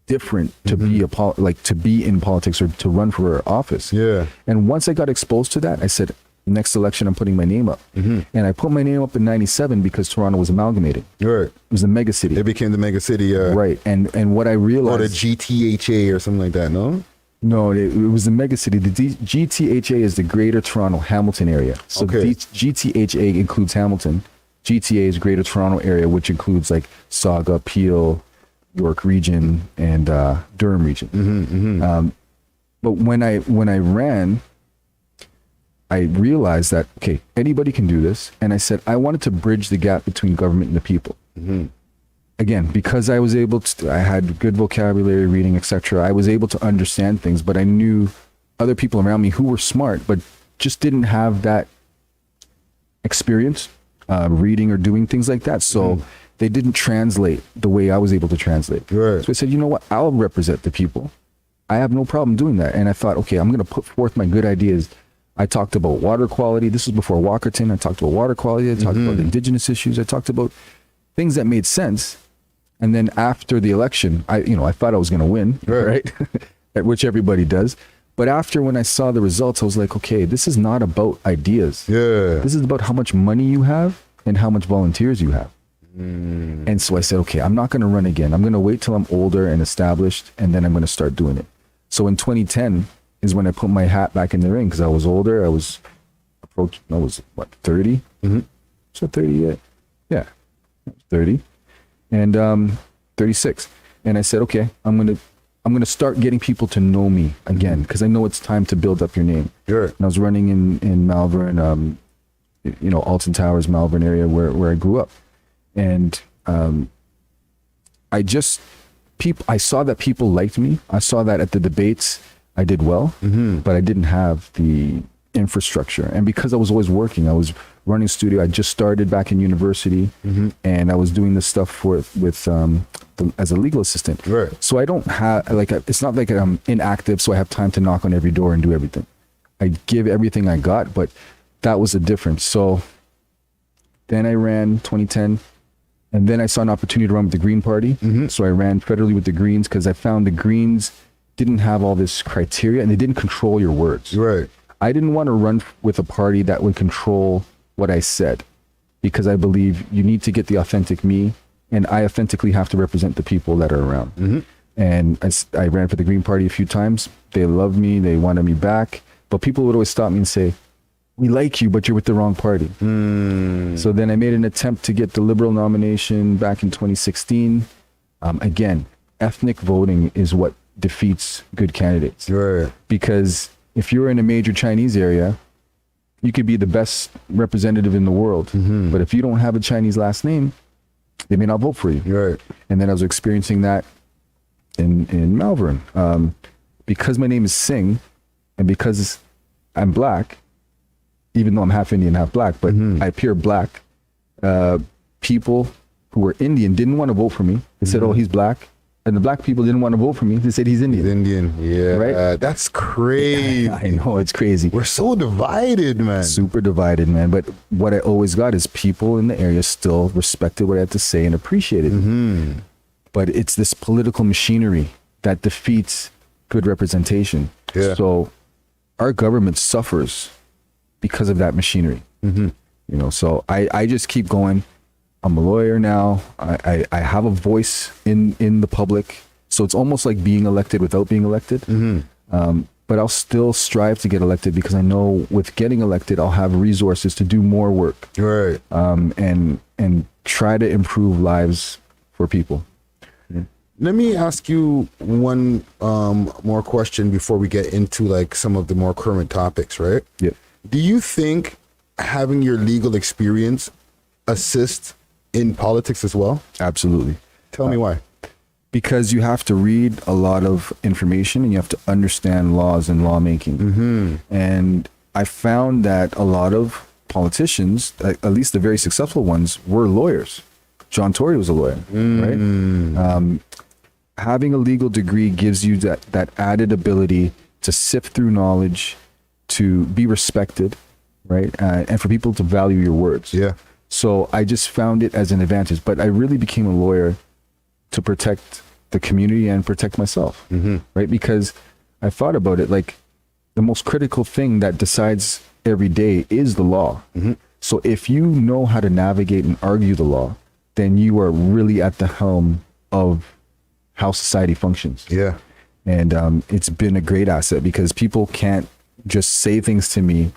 different to be to be in politics or to run for office. Yeah. And once I got exposed to that, I said, next election, I'm putting my name up. And I put my name up in 97 because Toronto was amalgamating. Right. It was a mega city. It became the mega city. Right. And what I realized. Or the GTHA or something like that, no? No, it was the mega city. The GTHA is the Greater Toronto Hamilton area. So GTHA includes Hamilton. GTA is Greater Toronto area, which includes like Sauga, Peel, York region, and Durham region. But when I ran, I realized that, okay, anybody can do this. And I said, I wanted to bridge the gap between government and the people. Again, because I was able to, I had good vocabulary, reading, etc. I was able to understand things, but I knew other people around me who were smart, but just didn't have that experience reading or doing things like that. So they didn't translate the way I was able to translate. Right. So I said, you know what? I'll represent the people. I have no problem doing that. And I thought, okay, I'm going to put forth my good ideas. I talked about water quality. This was before Walkerton. I talked about water quality. I talked about indigenous issues. I talked about things that made sense. And then after the election, I thought I was going to win, right? Which everybody does. But after when I saw the results, I was like, okay, this is not about ideas. Yeah. This is about how much money you have and how much volunteers you have. And so I said, okay, I'm not going to run again. I'm going to wait till I'm older and established, and then I'm going to start doing it. So in 2010 is when I put my hat back in the ring because I was older. I was 30? So 30 yet. Yeah, 30 and 36. And I said, okay, I'm gonna start getting people to know me again, because I know it's time to build up your name. Sure. And I was running in Malvern, Alton Towers, Malvern area where I grew up. And I saw that people liked me. I saw that at the debates I did well, but I didn't have the infrastructure. And because I was always working, I was running studio. I just started back in university, and I was doing this stuff as a legal assistant. Right. So I don't have it's not like I'm inactive, so I have time to knock on every door and do everything. I give everything I got, but that was the difference. So then I ran 2010, and then I saw an opportunity to run with the Green Party. So I ran federally with the Greens, because I found the Greens didn't have all this criteria, and they didn't control your words. Right. I didn't want to run with a party that would control what I said, because I believe you need to get the authentic me, and I authentically have to represent the people that are around. And I ran for the Green Party a few times. They loved me. They wanted me back. But people would always stop me and say, we like you, but you're with the wrong party. So then I made an attempt to get the Liberal nomination back in 2016. Again, ethnic voting is what defeats good candidates. Right. Because if you're in a major Chinese area, you could be the best representative in the world. But if you don't have a Chinese last name, they may not vote for you. Right. And then I was experiencing that in Malvern. Because my name is Singh, and because I'm black, even though I'm half Indian, half black, but I appear black, people who were Indian didn't want to vote for me. They said, oh, he's black. And the black people didn't want to vote for me. They said he's Indian. He's Indian, yeah. Right? That's crazy. I know, it's crazy. We're so divided, man. Super divided, man. But what I always got is people in the area still respected what I had to say and appreciated it. But it's this political machinery that defeats good representation. Yeah. So our government suffers because of that machinery. So I just keep going. I'm a lawyer now. I have a voice in the public. So it's almost like being elected without being elected. But I'll still strive to get elected, because I know with getting elected, I'll have resources to do more work. Right. And try to improve lives for people. Let me ask you one more question before we get into like some of the more current topics, right? Yeah. Do you think having your legal experience assists in politics as well? Absolutely. Tell me why. Because you have to read a lot of information, and you have to understand laws and lawmaking. And I found that a lot of politicians, at least the very successful ones, were lawyers. John Tory was a lawyer, right? Having a legal degree gives you that added ability to sift through knowledge, to be respected, right? And for people to value your words. Yeah. So I just found it as an advantage, but I really became a lawyer to protect the community and protect myself, right? Because I thought about it, like the most critical thing that decides every day is the law. So if you know how to navigate and argue the law, then you are really at the helm of how society functions. Yeah. And it's been a great asset, because people can't just say things to me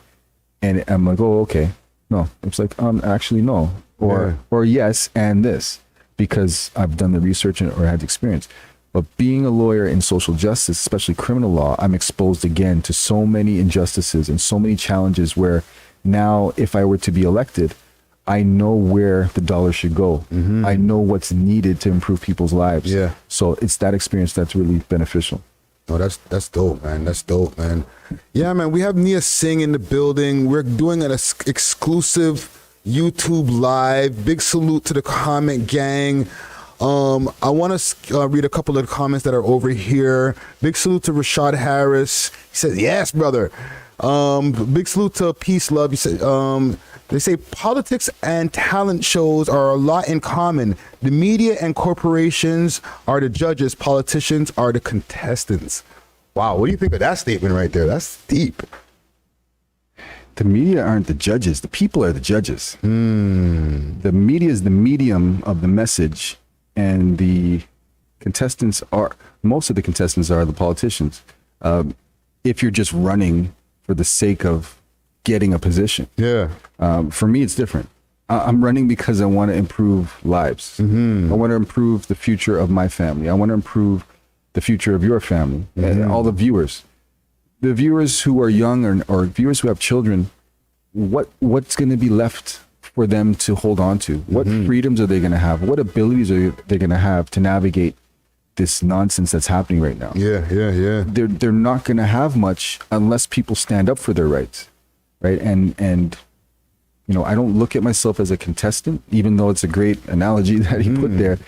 and I'm like, oh, okay. No, it's like, actually no, or yes, and this, because I've done the research or had experience. But being a lawyer in social justice, especially criminal law, I'm exposed again to so many injustices and so many challenges, where now if I were to be elected, I know where the dollar should go. I know what's needed to improve people's lives. Yeah. So it's that experience that's really beneficial. Oh, that's dope, man. That's dope, man. Yeah, man. We have Knia Singh in the building. We're doing an exclusive YouTube live. Big salute to the comment gang. I want to read a couple of the comments that are over here. Big salute to Rashad Harris. He said, "Yes, brother." Big salute to Peace Love. He said, they say politics and talent shows are a lot in common. The media and corporations are the judges. Politicians are the contestants. Wow, what do you think of that statement right there? That's deep. The media aren't the judges. The people are the judges. The media is the medium of the message, and the contestants are, most of the contestants are the politicians. If you're just running for the sake of getting a position. Yeah. For me, it's different. I'm running because I want to improve lives. I want to improve the future of my family. I want to improve the future of your family and all the viewers. The viewers who are young or viewers who have children, what's going to be left for them to hold on to? What freedoms are they going to have? What abilities are they going to have to navigate this nonsense that's happening right now? Yeah. They're not going to have much unless people stand up for their rights, right? And you know, I don't look at myself as a contestant, even though it's a great analogy that he put there.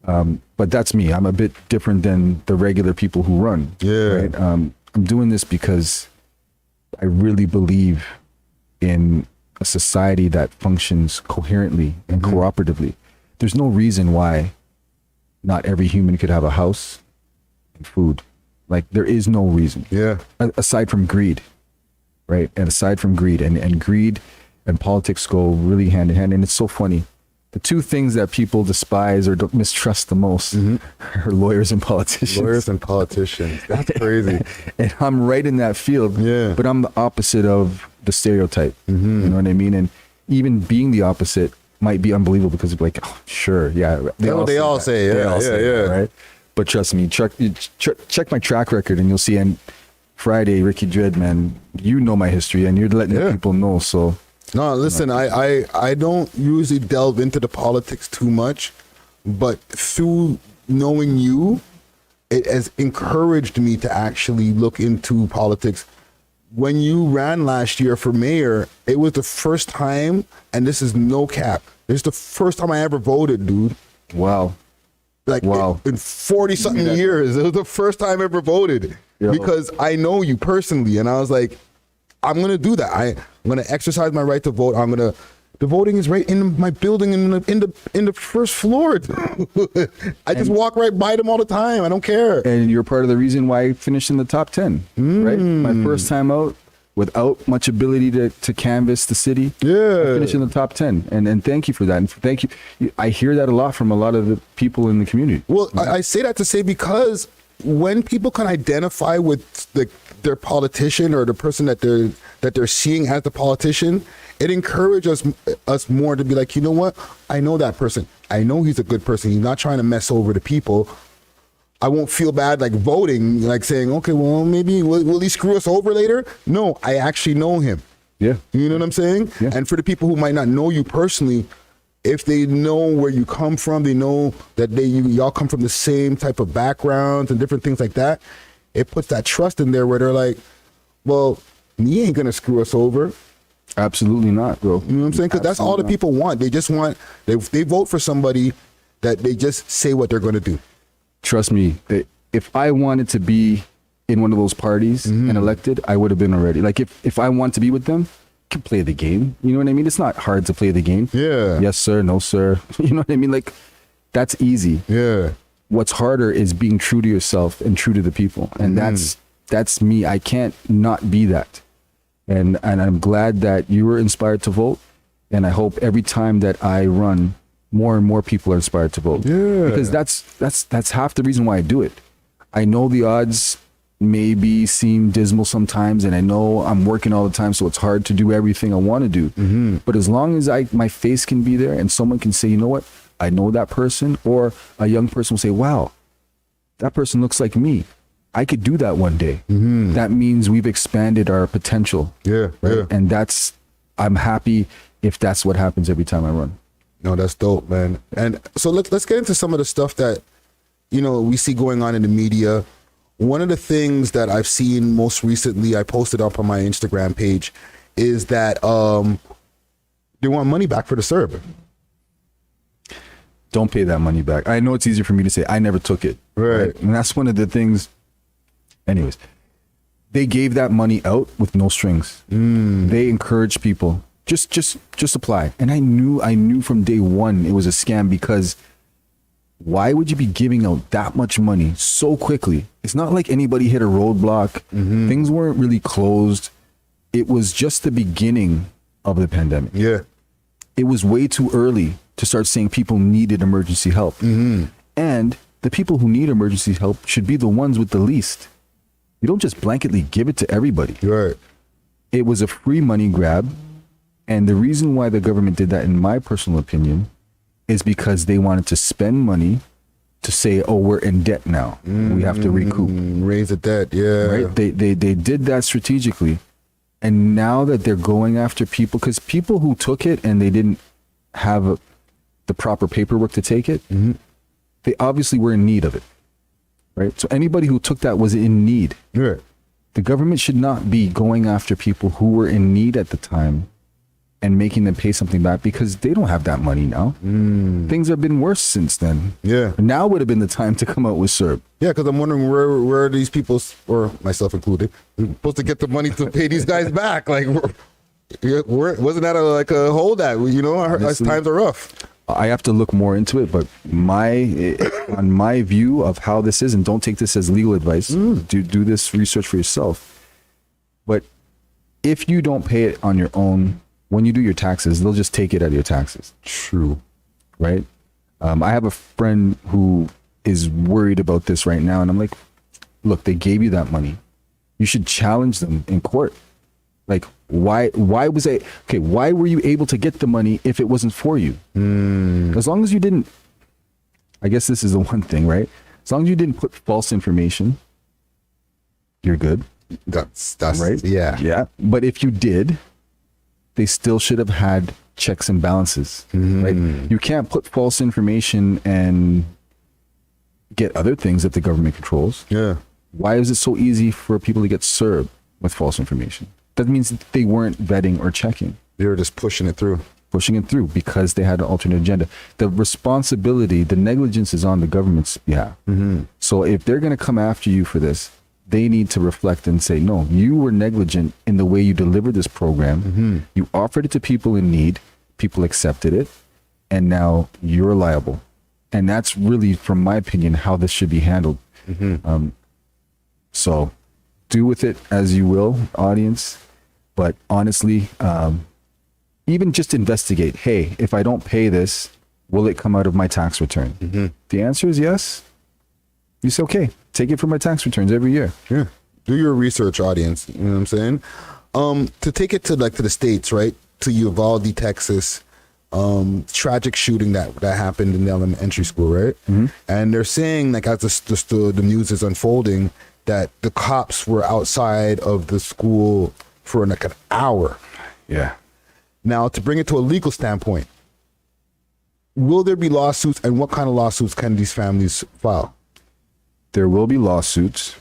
But that's me. I'm a bit different than the regular people who run. Yeah. Right? I'm doing this because I really believe in a society that functions coherently and cooperatively. There's no reason why not every human could have a house and food. Like, there is no reason. Yeah. Aside from greed, right? And aside from greed, and greed and politics go really hand in hand. And it's so funny. The two things that people despise or don't mistrust the most are lawyers and politicians. Lawyers and politicians. That's crazy. And I'm right in that field. Yeah. But I'm the opposite of the stereotype. You know what I mean? And even being the opposite might be unbelievable because it's like, oh, sure, yeah. They all say, yeah. Right? But trust me, check my track record and you'll see. And Friday, Ricky Dred, man, you know my history and you're letting the people know. So. No, listen, I don't usually delve into the politics too much, but through knowing you, it has encouraged me to actually look into politics. When you ran last year for mayor, it was the first time, and this is no cap, it's the first time I ever voted, dude. Wow. Like, wow. in 40-something years, it was the first time I ever voted. Yo. Because I know you personally, and I was like, I'm going to do that. I'm going to exercise my right to vote. The voting is right in my building in the first floor. I just walk right by them all the time. I don't care. And you're part of the reason why I finished in the top 10, right? My first time out without much ability to canvass the city. Yeah. I finished in the top 10. And thank you for that. And thank you. I hear that a lot from a lot of the people in the community. Well, I say that to say because when people can identify with their politician or the person that they're seeing as the politician, it encourages us more to be like, you know what? I know that person. I know he's a good person. He's not trying to mess over the people. I won't feel bad like voting, like saying, okay, well, maybe will he screw us over later? No, I actually know him. Yeah. You know what I'm saying? Yeah. And for the people who might not know you personally, if they know where you come from, they know that y'all come from the same type of backgrounds and different things like that. It puts that trust in there where they're like, well, he ain't gonna screw us over. Absolutely not, bro. You know what I'm saying? Because that's all the people want. They just want, they vote for somebody that they just say what they're gonna do. Trust me, if I wanted to be in one of those parties and elected, I would have been already. Like, if I want to be with them, can play the game. You know what I mean? It's not hard to play the game. Yeah. Yes, sir. No, sir. You know what I mean? Like, that's easy. Yeah. What's harder is being true to yourself and true to the people. And that's me. I can't not be that. And I'm glad that you were inspired to vote. And I hope every time that I run, more and more people are inspired to vote. Yeah. Because that's half the reason why I do it. I know the odds maybe seem dismal sometimes, and I know I'm working all the time, so it's hard to do everything I want to do. But as long as my face can be there and someone can say, you know what, I know that person, or a young person will say, wow, that person looks like me. I could do that one day. That means we've expanded our potential. Yeah. Right? Yeah. And I'm happy if that's what happens every time I run. No, that's dope, man. And so let's get into some of the stuff that, you know, we see going on in the media. One of the things that I've seen most recently, I posted up on my Instagram page, is that they want money back for the CERB. Don't pay that money back. I know it's easier for me to say. I never took it. Right. And that's one of the things. Anyways, they gave that money out with no strings. They encouraged people, just apply. And I knew from day one it was a scam, because why would you be giving out that much money so quickly? It's not like anybody hit a roadblock. Things weren't really closed. It was just the beginning of the pandemic. Yeah. It was way too early to start saying people needed emergency help. And the people who need emergency help should be the ones with the least. You don't just blanketly give it to everybody. Right. It was a free money grab. And the reason why the government did that, in my personal opinion, is because they wanted to spend money to say, oh, we're in debt now. We have to recoup. Raise the debt, yeah. Right? They did that strategically. And now that they're going after people, because people who took it and they didn't have the proper paperwork to take it, they obviously were in need of it. Right? So anybody who took that was in need. Yeah. The government should not be going after people who were in need at the time and making them pay something back, because they don't have that money now. Things have been worse since then. Yeah. Now would have been the time to come out with CERB. Yeah, because I'm wondering where are these people, or myself included, supposed to get the money to pay these guys back? Like, wasn't that a hold that, you know, our times are rough. I have to look more into it, but on my view of how this is, and don't take this as legal advice, do this research for yourself. But if you don't pay it on your own, when you do your taxes, they'll just take it out of your taxes. True. Right? I have a friend who is worried about this right now, and I'm like, look, they gave you that money. You should challenge them in court. Like, why were you able to get the money if it wasn't for you? As long as you didn't, I guess this is the one thing, right? As long as you didn't put false information, you're good. That's right. Yeah. But if you did, they still should have had checks and balances, right? You can't put false information and get other things that the government controls. Yeah. Why is it so easy for people to get served with false information? That means that they weren't vetting or checking. They were just pushing it through because they had an alternate agenda. The responsibility, the negligence is on the government's behalf. So if they're going to come after you for this, they need to reflect and say, no, you were negligent in the way you delivered this program. You offered it to people in need. People accepted it. And now you're liable. And that's really, from my opinion, how this should be handled. So do with it as you will, audience. But honestly, even just investigate. Hey, if I don't pay this, will it come out of my tax return? The answer is yes. You say, okay, take it from my tax returns every year. Yeah. Do your research, audience. You know what I'm saying? To take it to the States, right? To Uvalde, Texas, tragic shooting that happened in the elementary school, right? And they're saying, like, as the news is unfolding, that the cops were outside of the school for like an hour. Yeah. Now, to bring it to a legal standpoint, will there be lawsuits, and what kind of lawsuits can these families file? There will be lawsuits.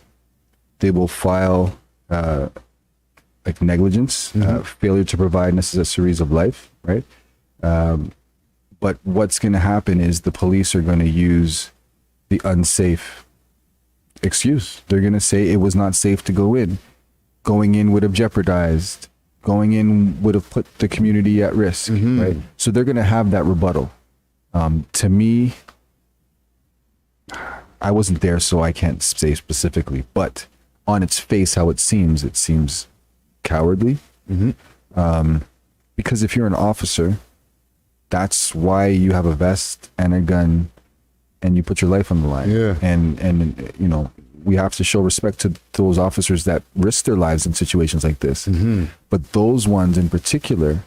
They will file like negligence, failure to provide necessaries of life, right? But what's going to happen is the police are going to use the unsafe excuse. They're going to say it was not safe to go in. Going in would have jeopardized. Going in would have put the community at risk, right? So they're going to have that rebuttal. To me, I wasn't there, so I can't say specifically, but on its face, how it seems cowardly. Because if you're an officer, that's why you have a vest and a gun and you put your life on the line. Yeah. And you know, we have to show respect to those officers that risk their lives in situations like this. But those ones in particular,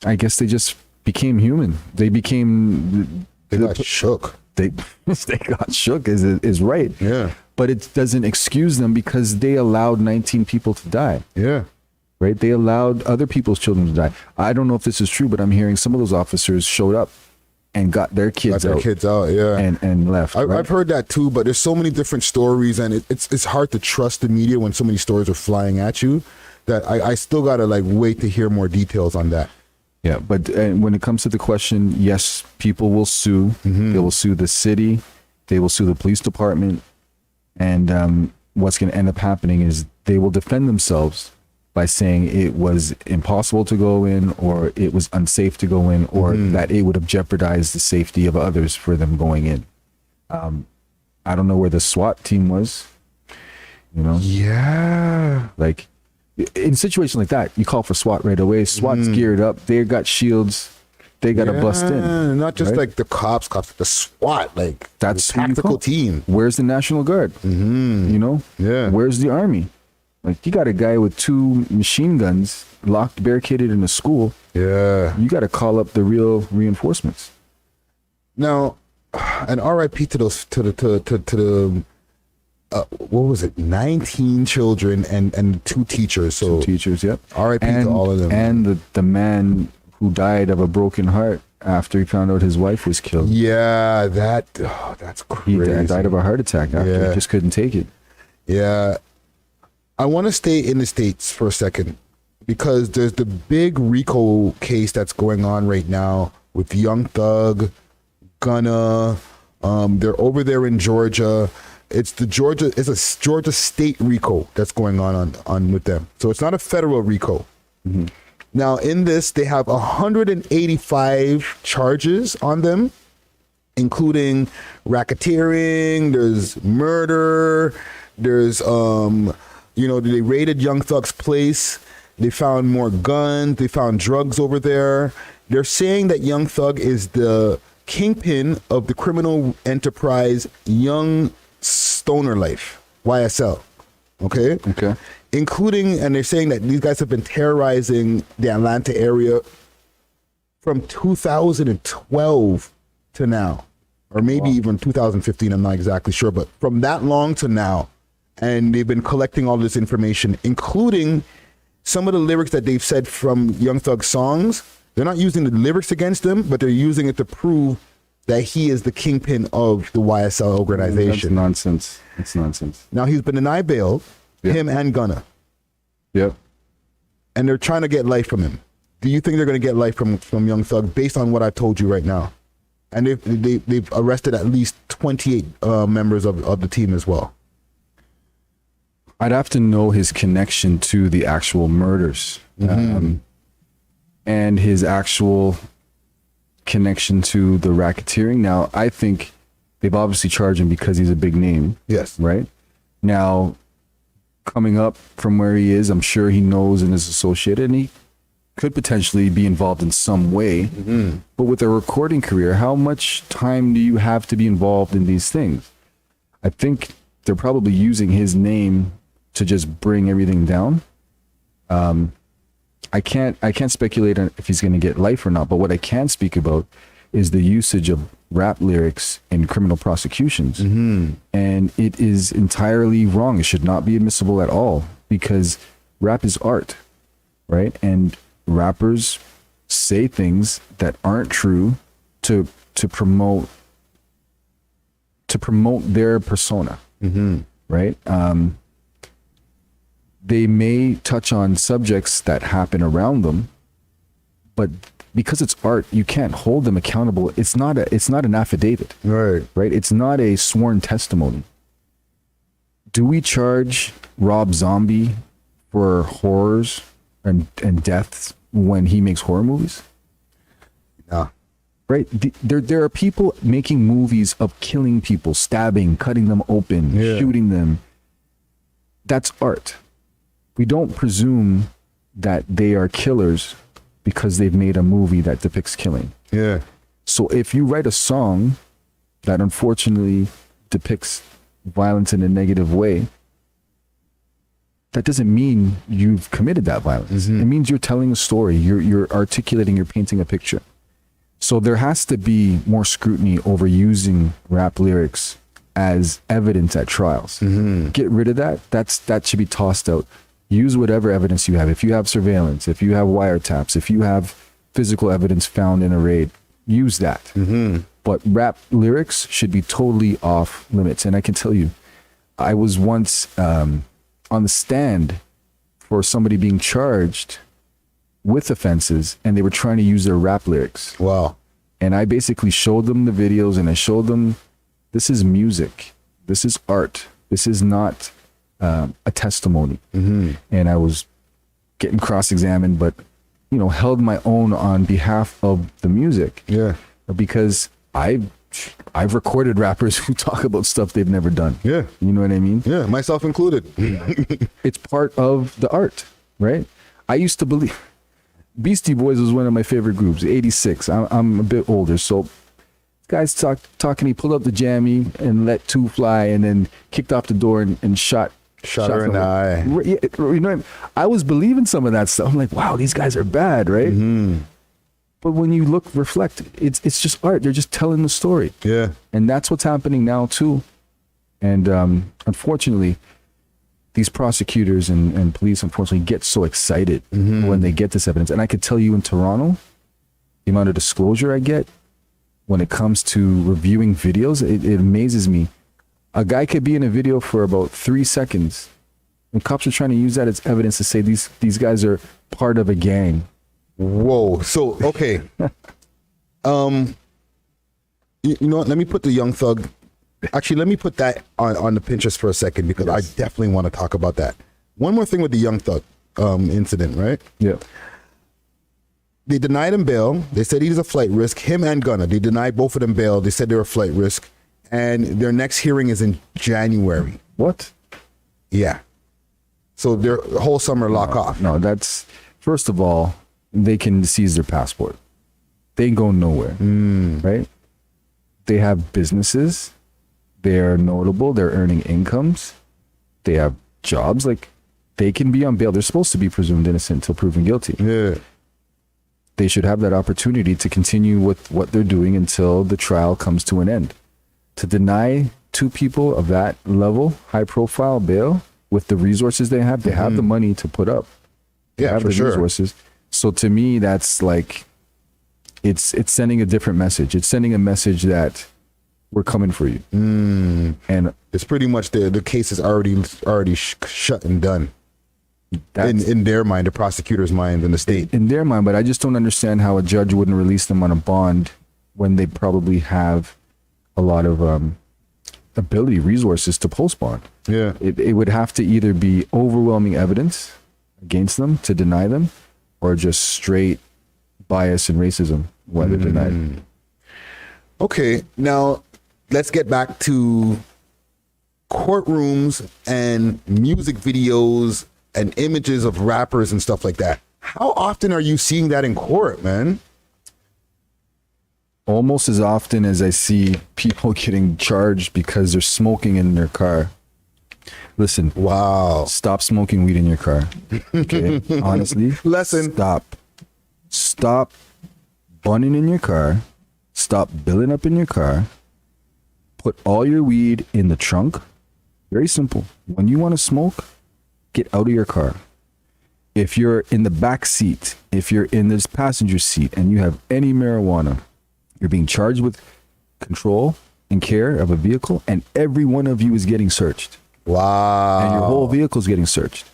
I guess they just became human. They got shook. They got shook is right. Yeah. But it doesn't excuse them because they allowed 19 people to die. Yeah. Right? They allowed other people's children to die. I don't know if this is true, but I'm hearing some of those officers showed up and got their kids out. Yeah. And left. I've heard that too, but there's so many different stories, and it's hard to trust the media when so many stories are flying at you that I still gotta wait to hear more details on that. Yeah, but when it comes to the question, yes, people will sue. They will sue the city. They will sue the police department. And what's going to end up happening is they will defend themselves by saying it was impossible to go in, or it was unsafe to go in, or that it would have jeopardized the safety of others for them going in. I don't know where the SWAT team was, you know? Yeah. Like, in situations like that, you call for SWAT right away. SWAT's geared up. They got shields. They got to bust in. Not just right? like the cops, the SWAT, that's the tactical team. Where's the National Guard? You know? Yeah. Where's the Army? Like, you got a guy with 2 machine guns locked, barricaded in a school. Yeah. You got to call up the real reinforcements. Now, an RIP to those to the what was it? 19 children and 2 teachers. So 2 teachers, yep. RIP to all of them. And the man who died of a broken heart after he found out his wife was killed. Yeah, that's crazy. He died of a heart attack after he just couldn't take it. Yeah. I want to stay in the States for a second because there's the big RICO case that's going on right now with Young Thug, Gunna. They're over there in Georgia. It's a Georgia state RICO that's going on with them. So it's not a federal RICO. Mm-hmm. Now in this, they have 185 charges on them, including racketeering, there's murder, there's they raided Young Thug's place. They found more guns. They found drugs over there. They're saying that Young Thug is the kingpin of the criminal enterprise Young Stoner Life, YSL. Okay? Okay. Including, and they're saying that these guys have been terrorizing the Atlanta area from 2012 to now. Or maybe even 2015, I'm not exactly sure. But from that long to now. And they've been collecting all this information, including some of the lyrics that they've said from Young Thug's songs. They're not using the lyrics against him, but they're using it to prove that he is the kingpin of the YSL organization. That's nonsense. Now, he's been denied bail, him and Gunna. Yep. And they're trying to get life from him. Do you think they're going to get life from Young Thug based on what I told you right now? And they've arrested at least 28 members of the team as well. I'd have to know his connection to the actual murders, and his actual connection to the racketeering. Now, I think they've obviously charged him because he's a big name. Yes. Right? Now, coming up from where he is, I'm sure he knows and is associated, and he could potentially be involved in some way. Mm-hmm. But with a recording career, how much time do you have to be involved in these things? I think they're probably using his name to just bring everything down. I can't speculate on if he's going to get life or not, but what I can speak about is the usage of rap lyrics in criminal prosecutions. Mm-hmm. And it is entirely wrong. It should not be admissible at all because rap is art, right? And rappers say things that aren't true to promote their persona, right? They may touch on subjects that happen around them, but because it's art, you can't hold them accountable. It's not an affidavit, Right. It's not a sworn testimony. Do we charge Rob Zombie for horrors and deaths when he makes horror movies? No. Right? There are people making movies of killing people, stabbing, cutting them open, shooting them. That's art. We don't presume that they are killers because they've made a movie that depicts killing. Yeah. So if you write a song that unfortunately depicts violence in a negative way, that doesn't mean you've committed that violence. It means you're telling a story, you're articulating, you're painting a picture. So there has to be more scrutiny over using rap lyrics as evidence at trials. Get rid of that. That should be tossed out. Use whatever evidence you have. If you have surveillance, if you have wiretaps, if you have physical evidence found in a raid, use that. But rap lyrics should be totally off limits. And I can tell you, I was once on the stand for somebody being charged with offenses, and they were trying to use their rap lyrics. Wow. And I basically showed them the videos, and I showed them, this is music. This is art. This is not a testimony. And I was getting cross-examined, but held my own on behalf of the music. Yeah. Because I've recorded rappers who talk about stuff they've never done. Yeah. You know what I mean? Yeah, myself included. It's part of the art, right? I used to believe Beastie Boys was one of my favorite groups, 86. I'm a bit older, so guys talking, he pulled up the jammy and let two fly and then kicked off the door and shot Shot her in the eye. You know, I was believing some of that stuff. I'm like, wow, these guys are bad, right? But when you reflect, it's just art. They're just telling the story. Yeah. And that's what's happening now too. And unfortunately, these prosecutors and police unfortunately get so excited when they get this evidence. And I could tell you in Toronto, the amount of disclosure I get when it comes to reviewing videos, it amazes me. A guy could be in a video for about 3 seconds, and cops are trying to use that as evidence to say these guys are part of a gang. Whoa. So, okay. You know what? Let me put the Young Thug. Actually, let me put that on the Pinterest for a second, because I definitely want to talk about that. One more thing with the Young Thug incident, right? Yeah. They denied him bail. They said he's a flight risk. Him and Gunna. They denied both of them bail. They said they were a flight risk. And their next hearing is in January. What? Yeah. So their whole summer lock off. No, that's, first of all, they can seize their passport. They ain't going nowhere, right? They have businesses. They're notable. They're earning incomes. They have jobs. Like, they can be on bail. They're supposed to be presumed innocent until proven guilty. Yeah. They should have that opportunity to continue with what they're doing until the trial comes to an end. To deny two people of that level, high profile bail, with the resources they have the money to put up. They have the resources. So to me, that's like, it's sending a different message. It's sending a message that we're coming for you. And it's pretty much the case is already shut and done. In their mind, the prosecutor's mind, and the state. In their mind, but I just don't understand how a judge wouldn't release them on a bond when they probably have a lot of resources to post bond. Yeah. It would have to either be overwhelming evidence against them to deny them, or just straight bias and racism why they're denied. Okay, now let's get back to courtrooms and music videos and images of rappers and stuff like that. How often are you seeing that in court, man? Almost as often as I see people getting charged because they're smoking in their car. Listen. Wow. Stop smoking weed in your car. Okay. Honestly. Lesson. Stop bunning in your car. Stop billing up in your car. Put all your weed in the trunk. Very simple. When you want to smoke, get out of your car. If you're in the back seat, if you're in this passenger seat and you have any marijuana, you're being charged with control and care of a vehicle, and every one of you is getting searched. Wow. And your whole vehicle is getting searched.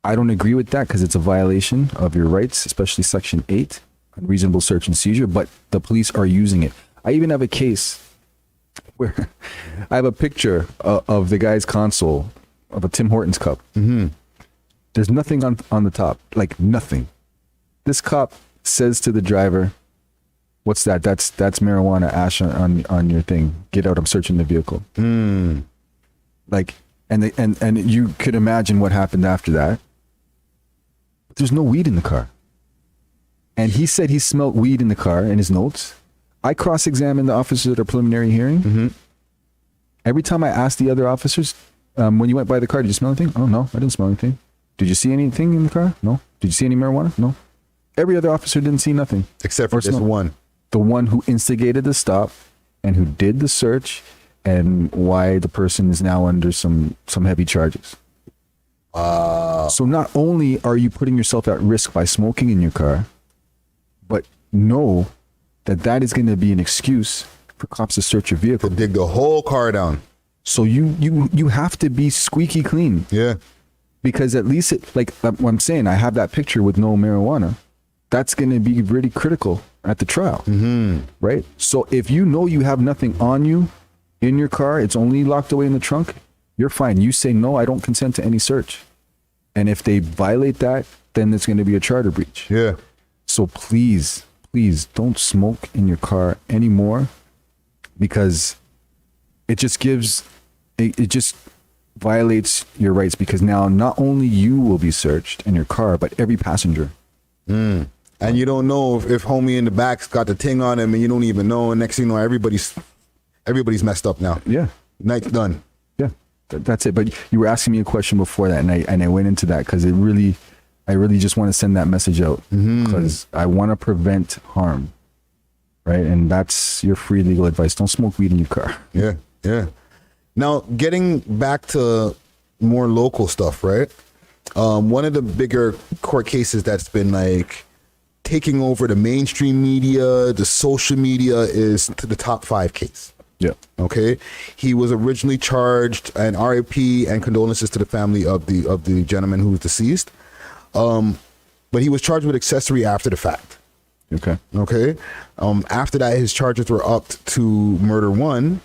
I don't agree with that because it's a violation of your rights, especially Section 8, unreasonable search and seizure, but the police are using it. I even have a case where I have a picture of the guy's console of a Tim Hortons cup. There's nothing on the top, like nothing. This cop says to the driver, "What's that? That's marijuana ash on your thing. Get out! I'm searching the vehicle." Like, and you could imagine what happened after that. But there's no weed in the car, and he said he smelled weed in the car in his notes. I cross-examined the officers at a preliminary hearing. Every time I asked the other officers, when you went by the car, did you smell anything? Oh no, I didn't smell anything. Did you see anything in the car? No. Did you see any marijuana? No. Every other officer didn't see nothing. Except for this one. The one who instigated the stop and who did the search, and why the person is now under some heavy charges. So not only are you putting yourself at risk by smoking in your car, but know that is going to be an excuse for cops to search your vehicle. To dig the whole car down. So you have to be squeaky clean. Yeah. Because at least like what I'm saying, I have that picture with no marijuana. That's going to be really critical at the trial, right? So if you know you have nothing on you in your car, it's only locked away in the trunk, you're fine. You say, no, I don't consent to any search. And if they violate that, then it's going to be a charter breach. Yeah. So please don't smoke in your car anymore, because it just violates your rights, because now not only you will be searched in your car, but every passenger. And you don't know if homie in the back's got the ting on him, and you don't even know. And next thing you know, everybody's messed up now. Yeah. Night's done. Yeah. That's it. But you were asking me a question before that, and I went into that because I really just want to send that message out because I want to prevent harm, right? And that's your free legal advice. Don't smoke weed in your car. Yeah, yeah. Now, getting back to more local stuff, right? One of the bigger court cases that's been like taking over the mainstream media, the social media, is to the Top 5 case. Yeah. Okay. He was originally charged, and RIP and condolences to the family of the gentleman who was deceased. But he was charged with accessory after the fact. Okay. Okay. After that, his charges were upped to murder 1.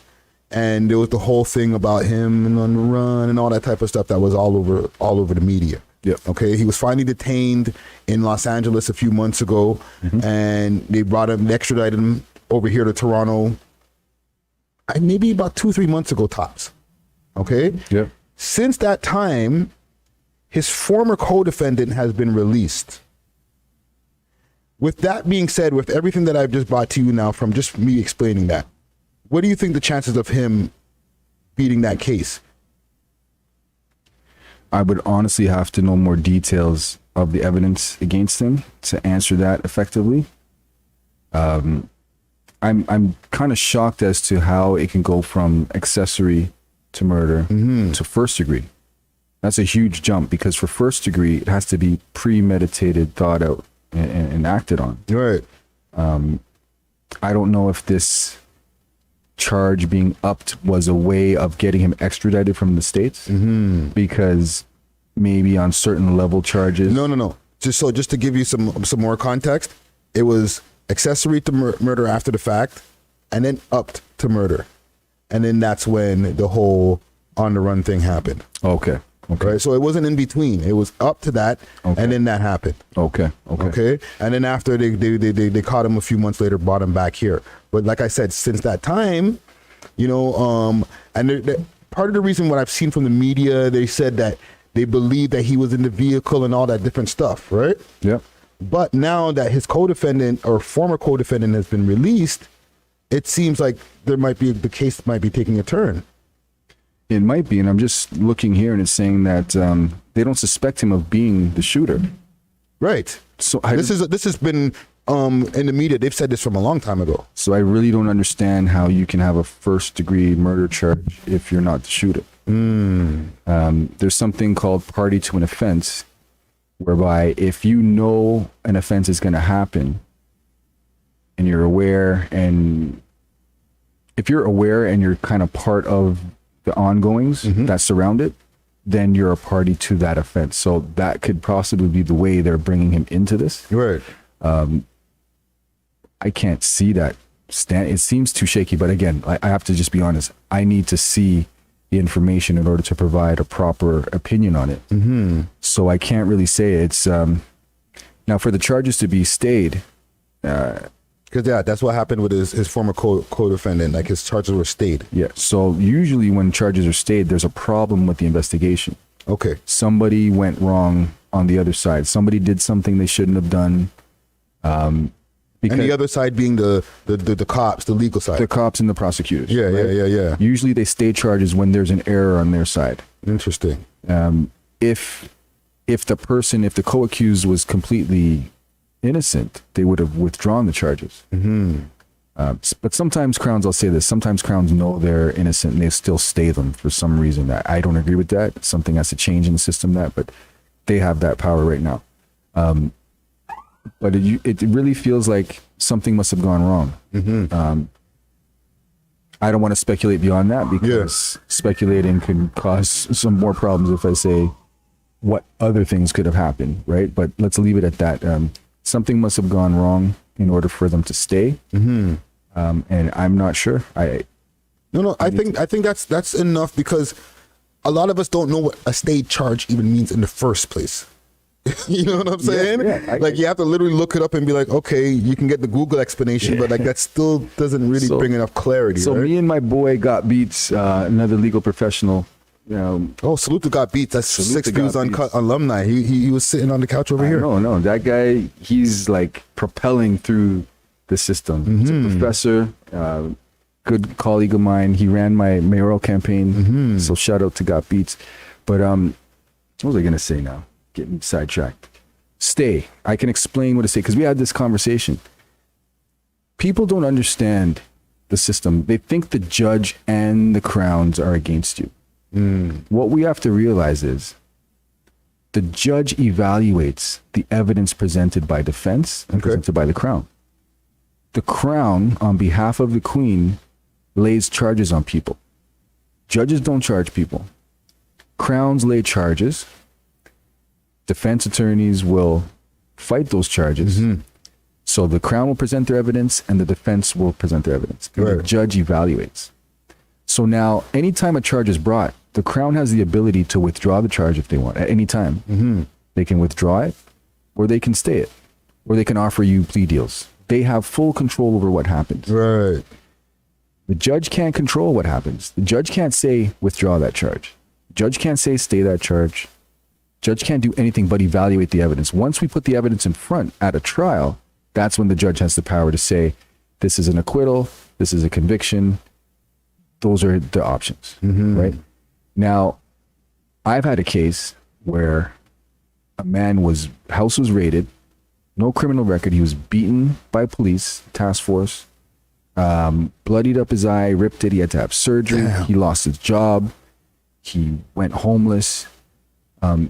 And there was the whole thing about him on the run and all that type of stuff that was all over the media. Yeah. Okay. He was finally detained in Los Angeles a few months ago, and they extradited him over here to Toronto. Maybe about 2-3 months ago tops. Okay. Yeah. Since that time, his former co-defendant has been released. With that being said, with everything that I've just brought to you now from just me explaining that, what do you think the chances of him beating that case? I would honestly have to know more details of the evidence against him to answer that effectively. I'm kind of shocked as to how it can go from accessory to murder to first degree. That's a huge jump because for first degree, it has to be premeditated, thought out, and acted on. Right. I don't know if this charge being upped was a way of getting him extradited from the States because maybe on certain level charges. No. Just to give you some more context, it was accessory to murder after the fact, and then upped to murder, and then that's when the whole on the run thing happened. Okay. Right. So it wasn't in between. It was up to that, and then that happened. Okay. And then after they caught him a few months later, brought him back here. But like I said, since that time, and part of the reason what I've seen from the media, they said that they believe that he was in the vehicle and all that different stuff, right? Yeah. But now that his co-defendant or former co-defendant has been released, it seems like the case might be taking a turn. It might be, and I'm just looking here and it's saying that they don't suspect him of being the shooter. Right. So this has been in the media. They've said this from a long time ago. So I really don't understand how you can have a first degree murder charge if you're not the shooter. There's something called party to an offense, whereby if you know an offense is going to happen and you're aware, and if you're aware and you're kind of part of the ongoings that surround it, then you're a party to that offense. So that could possibly be the way they're bringing him into this. Right. I can't see that it seems too shaky, but again, I have to just be honest. I need to see the information in order to provide a proper opinion on it. So I can't really say it's now for the charges to be stayed. Because that's what happened with his former co-defendant. Like his charges were stayed. Yeah. So usually when charges are stayed, there's a problem with the investigation. Okay. Somebody went wrong on the other side. Somebody did something they shouldn't have done. And the other side being the cops, the legal side. The cops and the prosecutors. Yeah, right? yeah. Usually they stay charges when there's an error on their side. Interesting. If the co-accused was completely innocent, they would have withdrawn the charges. But sometimes crowns, I'll say this, sometimes crowns know they're innocent and they still stay them for some reason. I don't agree with that. Something has to change in the system but they have that power right now. But it really feels like something must have gone wrong. I don't want to speculate beyond that because speculating could cause some more problems if I say what other things could have happened, right? But let's leave it at that. Something must have gone wrong in order for them to stay. And I'm not sure. I think that's enough, because a lot of us don't know what a stayed charge even means in the first place. You know what I'm saying? You have to literally look it up and be like, okay, you can get the Google explanation, but like that still doesn't really bring enough clarity. So right? Me and my boy Guttz, another legal professional. Salute to Guttz. That's Six Views Uncut alumni. He was sitting on the couch over here. No, that guy, he's like propelling through the system. He's a professor. good colleague of mine. He ran my mayoral campaign. So shout out to Got Beats. But what was I going to say now? Getting sidetracked. Stay. I can explain what to say because we had this conversation. People don't understand the system. They think the judge and the crowns are against you. What we have to realize is the judge evaluates the evidence presented by defense and presented by the crown. The crown, on behalf of the queen, lays charges on people. Judges don't charge people. Crowns lay charges. Defense attorneys will fight those charges. So the crown will present their evidence and the defense will present their evidence. And the judge evaluates. So now, anytime a charge is brought, the crown has the ability to withdraw the charge if they want at any time. They can withdraw it, or they can stay it, or they can offer you plea deals. They have full control over what happens. Right. The judge can't control what happens. The judge can't say withdraw that charge. Judge can't say stay that charge. Judge can't do anything but evaluate the evidence. Once we put the evidence in front at a trial, that's when the judge has the power to say, this is an acquittal, this is a conviction. Those are the options, right? Now, I've had a case where a man house was raided, no criminal record. He was beaten by police, task force, bloodied up his eye, ripped it. He had to have surgery. Damn. He lost his job. He went homeless. I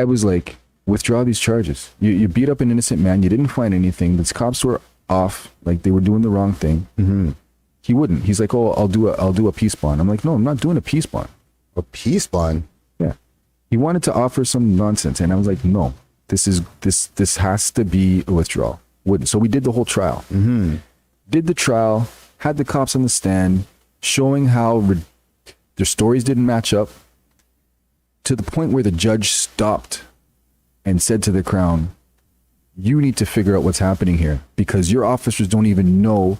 was like, withdraw these charges. You beat up an innocent man. You didn't find anything. The cops were off, like they were doing the wrong thing. He wouldn't. He's like, oh, I'll do a peace bond. I'm like, no, I'm not doing a peace bond. A peace bond? Yeah. He wanted to offer some nonsense, and I was like, no, this has to be a withdrawal. Wouldn't. So we did the whole trial. Did the trial, had the cops on the stand, showing how their stories didn't match up, to the point where the judge stopped and said to the crown, you need to figure out what's happening here because your officers don't even know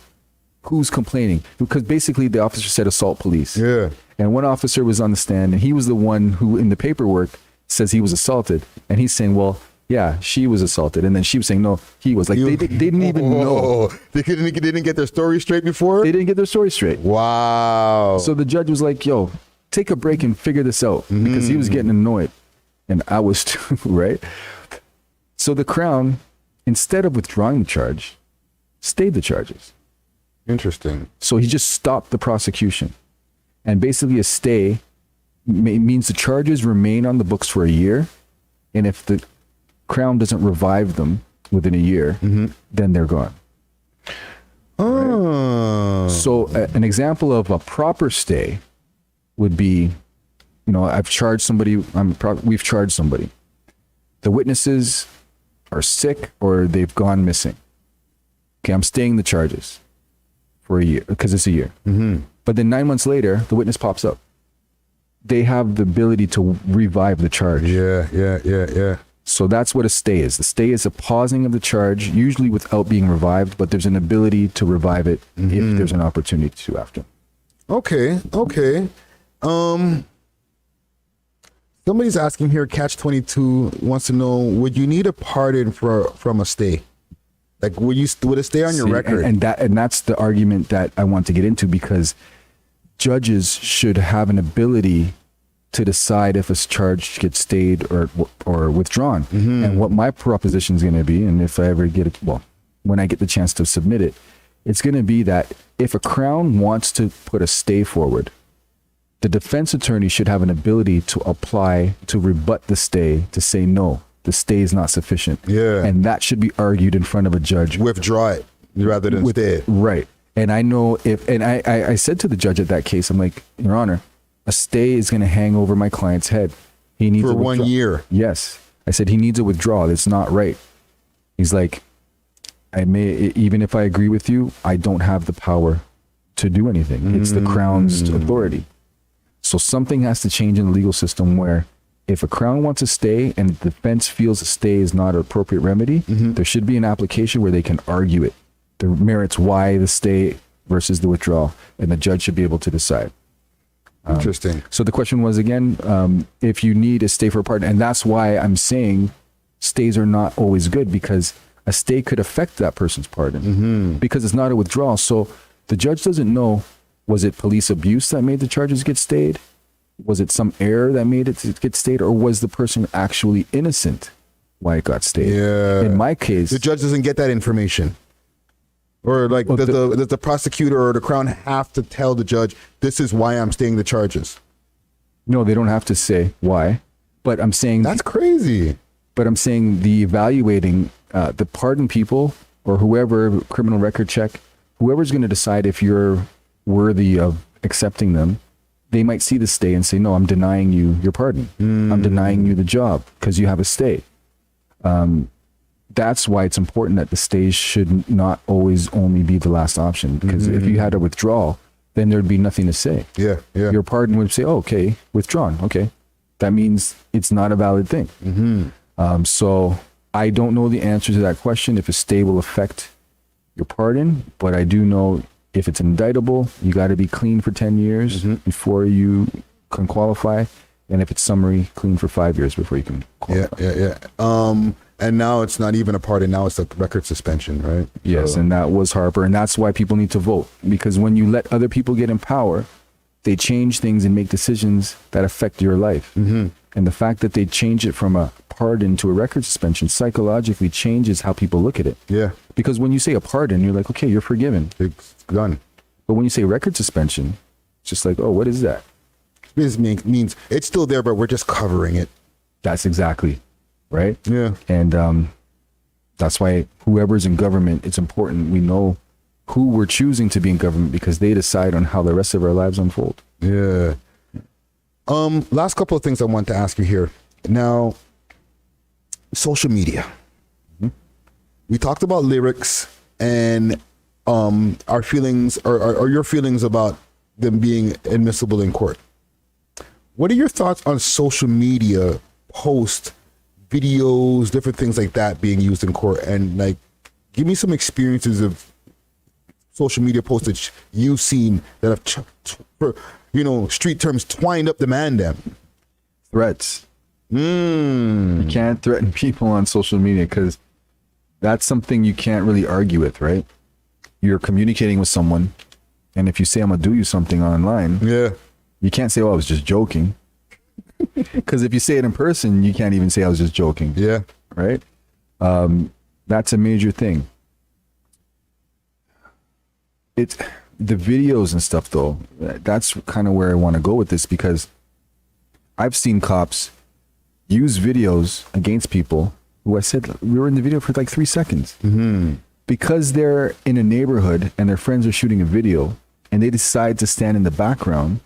who's complaining. Because basically the officer said assault police. Yeah. And one officer was on the stand and he was the one who in the paperwork says he was assaulted. And he's saying, well, yeah, she was assaulted. And then she was saying, no, he was. Like, they didn't even know. They didn't get their story straight before? They didn't get their story straight. Wow. So the judge was like, yo, take a break and figure this out because he was getting annoyed. And I was too, right? So the crown, instead of withdrawing the charge, stayed the charges. Interesting. So he just stopped the prosecution. And basically a stay means the charges remain on the books for a year. And if the crown doesn't revive them within a year, then they're gone. Oh. Right? So an example of a proper stay would be, I've charged somebody, we've charged somebody. The witnesses are sick or they've gone missing. Okay, I'm staying the charges for a year because it's a year. But then 9 months later, the witness pops up. They have the ability to revive the charge. Yeah. So that's what a stay is. The stay is a pausing of the charge, usually without being revived, but there's an ability to revive it if there's an opportunity to after. Okay. Somebody's asking here, Catch-22 wants to know, would you need a pardon from a stay? Like, would it stay on your record? And that's the argument that I want to get into, because judges should have an ability to decide if a charge gets stayed or withdrawn. And what my proposition is going to be, and if I ever get it, when I get the chance to submit it, it's going to be that if a crown wants to put a stay forward, the defense attorney should have an ability to apply to rebut the stay, to say, no, the stay is not sufficient. Yeah. And that should be argued in front of a judge. Withdraw it rather than stay it. Right. And I know I said to the judge at that case, I'm like, Your Honor, a stay is going to hang over my client's head. He needs for 1 year. Yes. I said, he needs a withdrawal. It's not right. He's like, even if I agree with you, I don't have the power to do anything. It's the crown's authority. So something has to change in the legal system where if a crown wants to stay and the defense feels a stay is not an appropriate remedy, there should be an application where they can argue it. The merits why the stay versus the withdrawal, and the judge should be able to decide. Interesting. So the question was, again, if you need a stay for a pardon, and that's why I'm saying stays are not always good, because a stay could affect that person's pardon because it's not a withdrawal. So the judge doesn't know, was it police abuse that made the charges get stayed? Was it some error that made it get stayed? Or was the person actually innocent why it got stayed? Yeah. In my case, the judge doesn't get that information. Or like, does the prosecutor or the Crown have to tell the judge, this is why I'm staying the charges? no, they don't have to say why. But I'm saying that's crazy. But I'm saying the evaluating, the pardon people or whoever, criminal record check, whoever's going to decide if you're worthy of accepting them, they might see the stay and say, no, I'm denying you your pardon. I'm denying you the job because you have a stay. That's why it's important that the stay should not always only be the last option. Because if you had a withdrawal, then there'd be nothing to say. Yeah. Your pardon would say, oh, okay, withdrawn. Okay. That means it's not a valid thing. So I don't know the answer to that question, if a stay will affect your pardon, but I do know if it's indictable, you got to be clean for 10 years before you can qualify. And if it's summary, clean for 5 years before you can qualify. Yeah. And now it's not even a pardon. Now it's a record suspension, right? Yes. And that was Harper. And that's why people need to vote, because when you let other people get in power, they change things and make decisions that affect your life. And the fact that they change it from a pardon to a record suspension psychologically changes how people look at it. Yeah. Because when you say a pardon, you're like, okay, you're forgiven. It's done. But when you say record suspension, it's just like, oh, what is that? This means it's still there, but we're just covering it. That's exactly right. Yeah. And that's why whoever's in government, it's important we know who we're choosing to be in government, because they decide on how the rest of our lives unfold. Yeah. Last couple of things I want to ask you here. Now, social media. We talked about lyrics and our feelings or your feelings about them being admissible in court. What are your thoughts on social media posts, videos, different things like that being used in court? And like, give me some experiences of social media posts that you've seen that have, street terms, twined up the man them. Threats. You can't threaten people on social media because that's something you can't really argue with, right? You're communicating with someone, and if you say, I'm gonna do you something online, you can't say, oh, I was just joking. Because if you say it in person, you can't even say I was just joking. Yeah. Right? That's a major thing. It's the videos and stuff, though. That's kind of where I want to go with this, because I've seen cops use videos against people who I said, we were in the video for like 3 seconds. Because they're in a neighborhood and their friends are shooting a video and they decide to stand in the background,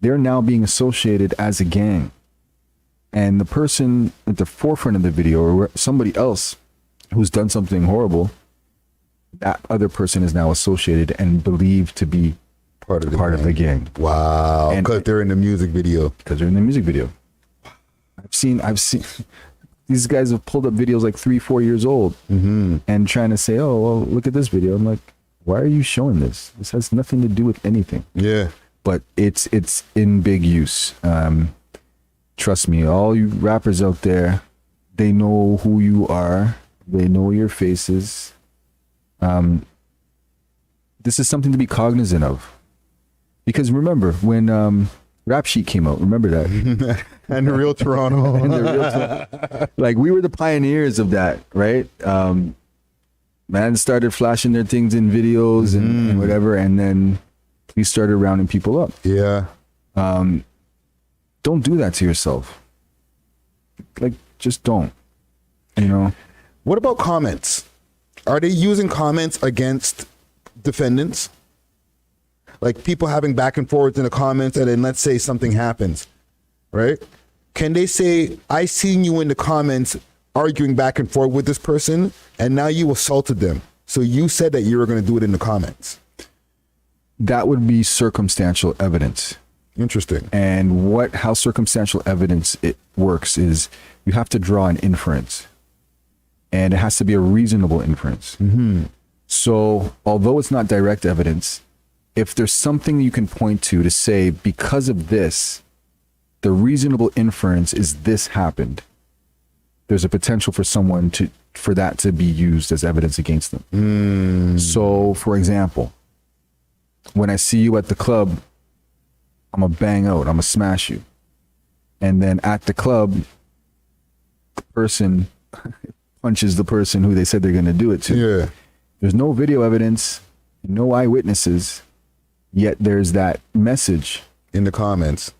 they're now being associated as a gang. And the person at the forefront of the video, or somebody else who's done something horrible, that other person is now associated and believed to be part of the gang. Wow. Because they're in the music video. Because they're in the music video. I've seen these guys have pulled up videos like 3-4 years old and trying to say, oh, well, look at this video. I'm like, why are you showing this? This has nothing to do with anything. Yeah. But it's in big use. Trust me, all you rappers out there, they know who you are. They know your faces. This is something to be cognizant of. Because remember, when Rap Sheet came out, remember that? And the Real Toronto. Like, we were the pioneers of that, right? Man started flashing their things in videos and whatever, and then we started rounding people up. Yeah. Don't do that to yourself. Like, just don't. What about comments? Are they using comments against defendants? Like people having back and forth in the comments, and then let's say something happens, right? Can they say, I seen you in the comments arguing back and forth with this person, and now you assaulted them. So you said that you were going to do it in the comments. That would be circumstantial evidence. Interesting. And how circumstantial evidence it works is you have to draw an inference, and it has to be a reasonable inference. So although it's not direct evidence, if there's something you can point to say, because of this, the reasonable inference is this happened, there's a potential for someone to for that to be used as evidence against them. So, for example, when I see you at the club, I'm gonna bang out, I'm gonna smash you. And then at the club, the person punches the person who they said they're gonna do it to. Yeah. There's no video evidence, no eyewitnesses, yet there's that message. In the comments.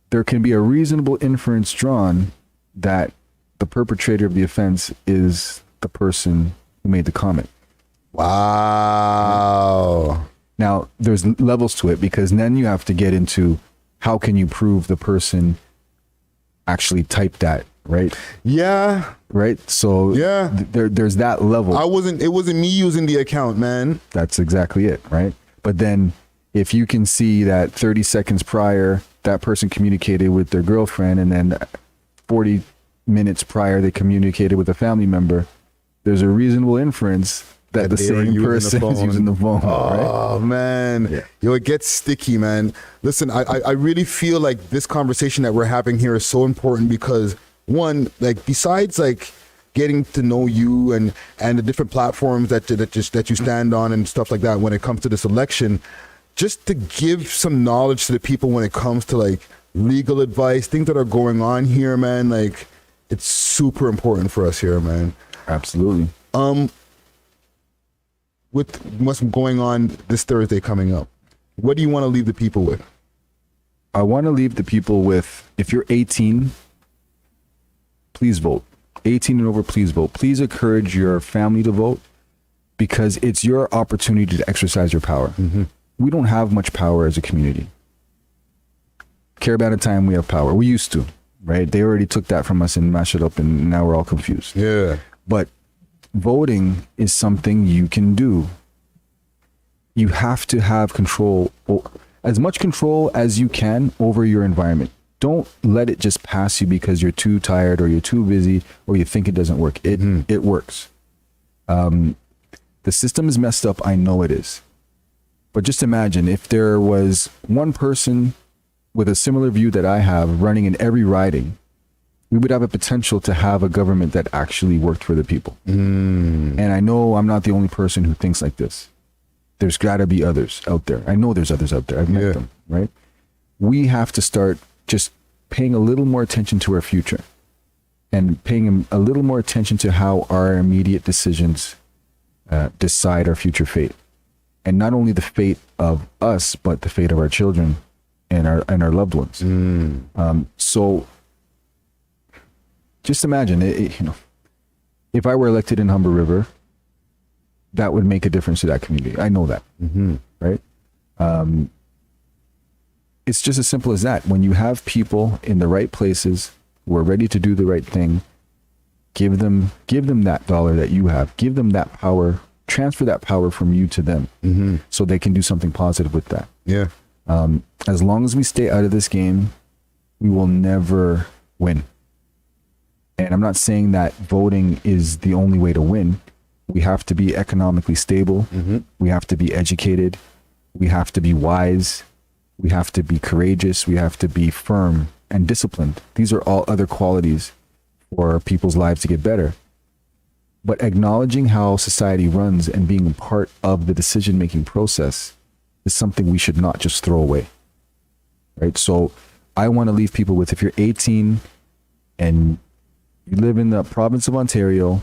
There can be a reasonable inference drawn that the perpetrator of the offense is the person who made the comment. Wow. Now, there's levels to it, because then you have to get into how can you prove the person actually typed that, right? Yeah. Right? So Yeah. there's that level. It wasn't me using the account, man. That's exactly it, right? But then if you can see that 30 seconds prior, that person communicated with their girlfriend, and then 40 minutes prior, they communicated with a family member, there's a reasonable inference that the same person is using the phone. Oh, right? man. Yeah. Yo, it gets sticky, man. Listen, I really feel like this conversation that we're having here is so important because, one, like, besides, like, getting to know you and the different platforms that you stand on and stuff like that when it comes to this election, just to give some knowledge to the people when it comes to, like, legal advice, things that are going on here, man, like, it's super important for us here, man. Absolutely. With what's going on this Thursday coming up, what do you want to leave the people with? I want to leave the people with, if you're 18, please vote. 18 and over, please vote. Please encourage your family to vote, because it's your opportunity to exercise your power. Mm-hmm. We don't have much power as a community. Caravan of time, we have power. We used to, right? They already took that from us and mashed it up, and now we're all confused. Yeah. But voting is something you can do. You have to have control, as much control as you can over your environment. Don't let it just pass you because you're too tired or you're too busy or you think it doesn't work. It works. The system is messed up. I know it is. But just imagine if there was one person with a similar view that I have running in every riding, we would have a potential to have a government that actually worked for the people. And I know I'm not the only person who thinks like this. There's got to be others out there. I know there's others out there. I've met them, right? We have to start just paying a little more attention to our future and paying a little more attention to how our immediate decisions decide our future fate. And not only the fate of us, but the fate of our children and our loved ones. So just imagine, if I were elected in Humber River, that would make a difference to that community. I know that, right? It's just as simple as that. When you have people in the right places who are ready to do the right thing, give them that dollar that you have, give them that power, transfer that power from you to them, so they can do something positive with that. Yeah. As long as we stay out of this game, we will never win. And I'm not saying that voting is the only way to win. We have to be economically stable. We have to be educated. We have to be wise. We have to be courageous. We have to be firm and disciplined. These are all other qualities for people's lives to get better. But acknowledging how society runs and being a part of the decision-making process is something we should not just throw away, right? So I want to leave people with, if you're 18 and you live in the province of Ontario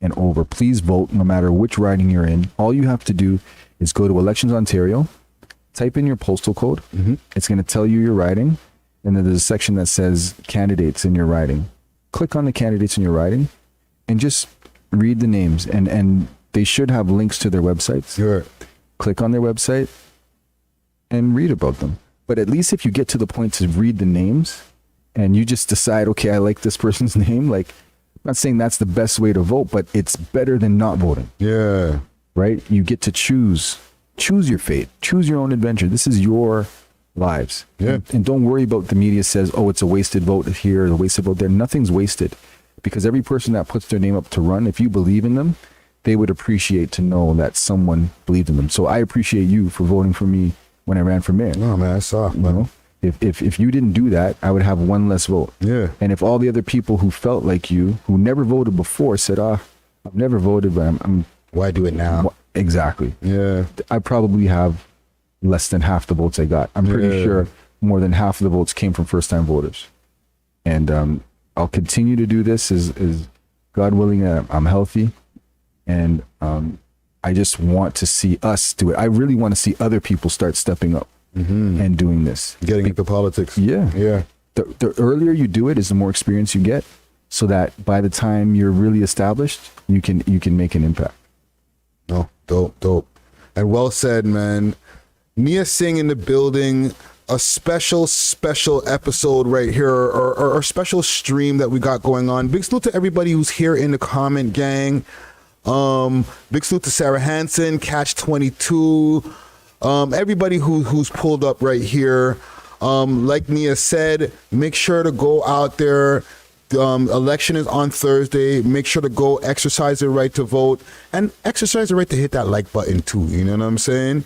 and over, please vote no matter which riding you're in. All you have to do is go to Elections Ontario, type in your postal code. It's going to tell you your riding. And then there's a section that says candidates in your riding. Click on the candidates in your riding and just read the names. And they should have links to their websites. Sure. Click on their website and read about them. But at least if you get to the point to read the names and you just decide, okay, I like this person's name, like, I'm not saying that's the best way to vote, but it's better than not voting. Yeah. Right? You get to choose your fate, choose your own adventure. This is your lives. Yeah. And don't worry about the media says, oh, it's a wasted vote here, or a wasted vote there. Nothing's wasted, because every person that puts their name up to run, if you believe in them, they would appreciate to know that someone believed in them. So I appreciate you for voting for me when I ran for mayor. No, man, I saw. You know, if you didn't do that, I would have one less vote. Yeah. And if all the other people who felt like you, who never voted before, said, I've never voted, but I'm Why do it now? exactly. Yeah. I probably have less than half the votes I got. I'm pretty sure more than half of the votes came from first-time voters. And I'll continue to do this as God willing, I'm healthy. And I just want to see us do it. I really want to see other people start stepping up and doing this. Getting into politics. Yeah. Yeah. The earlier you do it is the more experience you get, so that by the time you're really established, you can make an impact. No, dope. And well said, man. Knia Singh in the building. A special episode right here, or special stream that we got going on. Big salute to everybody who's here in the comment gang. Big salute to Sarah Hansen, Catch 22. Everybody who's pulled up right here. Like Knia said, make sure to go out there. Election is on Thursday. Make sure to go exercise the right to vote and exercise the right to hit that like button too. You know what I'm saying?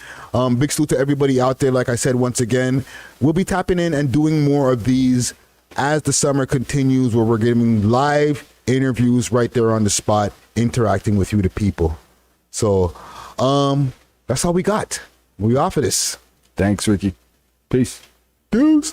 Big salute to everybody out there. Like I said, once again, we'll be tapping in and doing more of these as the summer continues, where we're giving live interviews right there on the spot, interacting with you, the people. So that's all we got. We off of this. Thanks, Ricky. Peace. Deuce.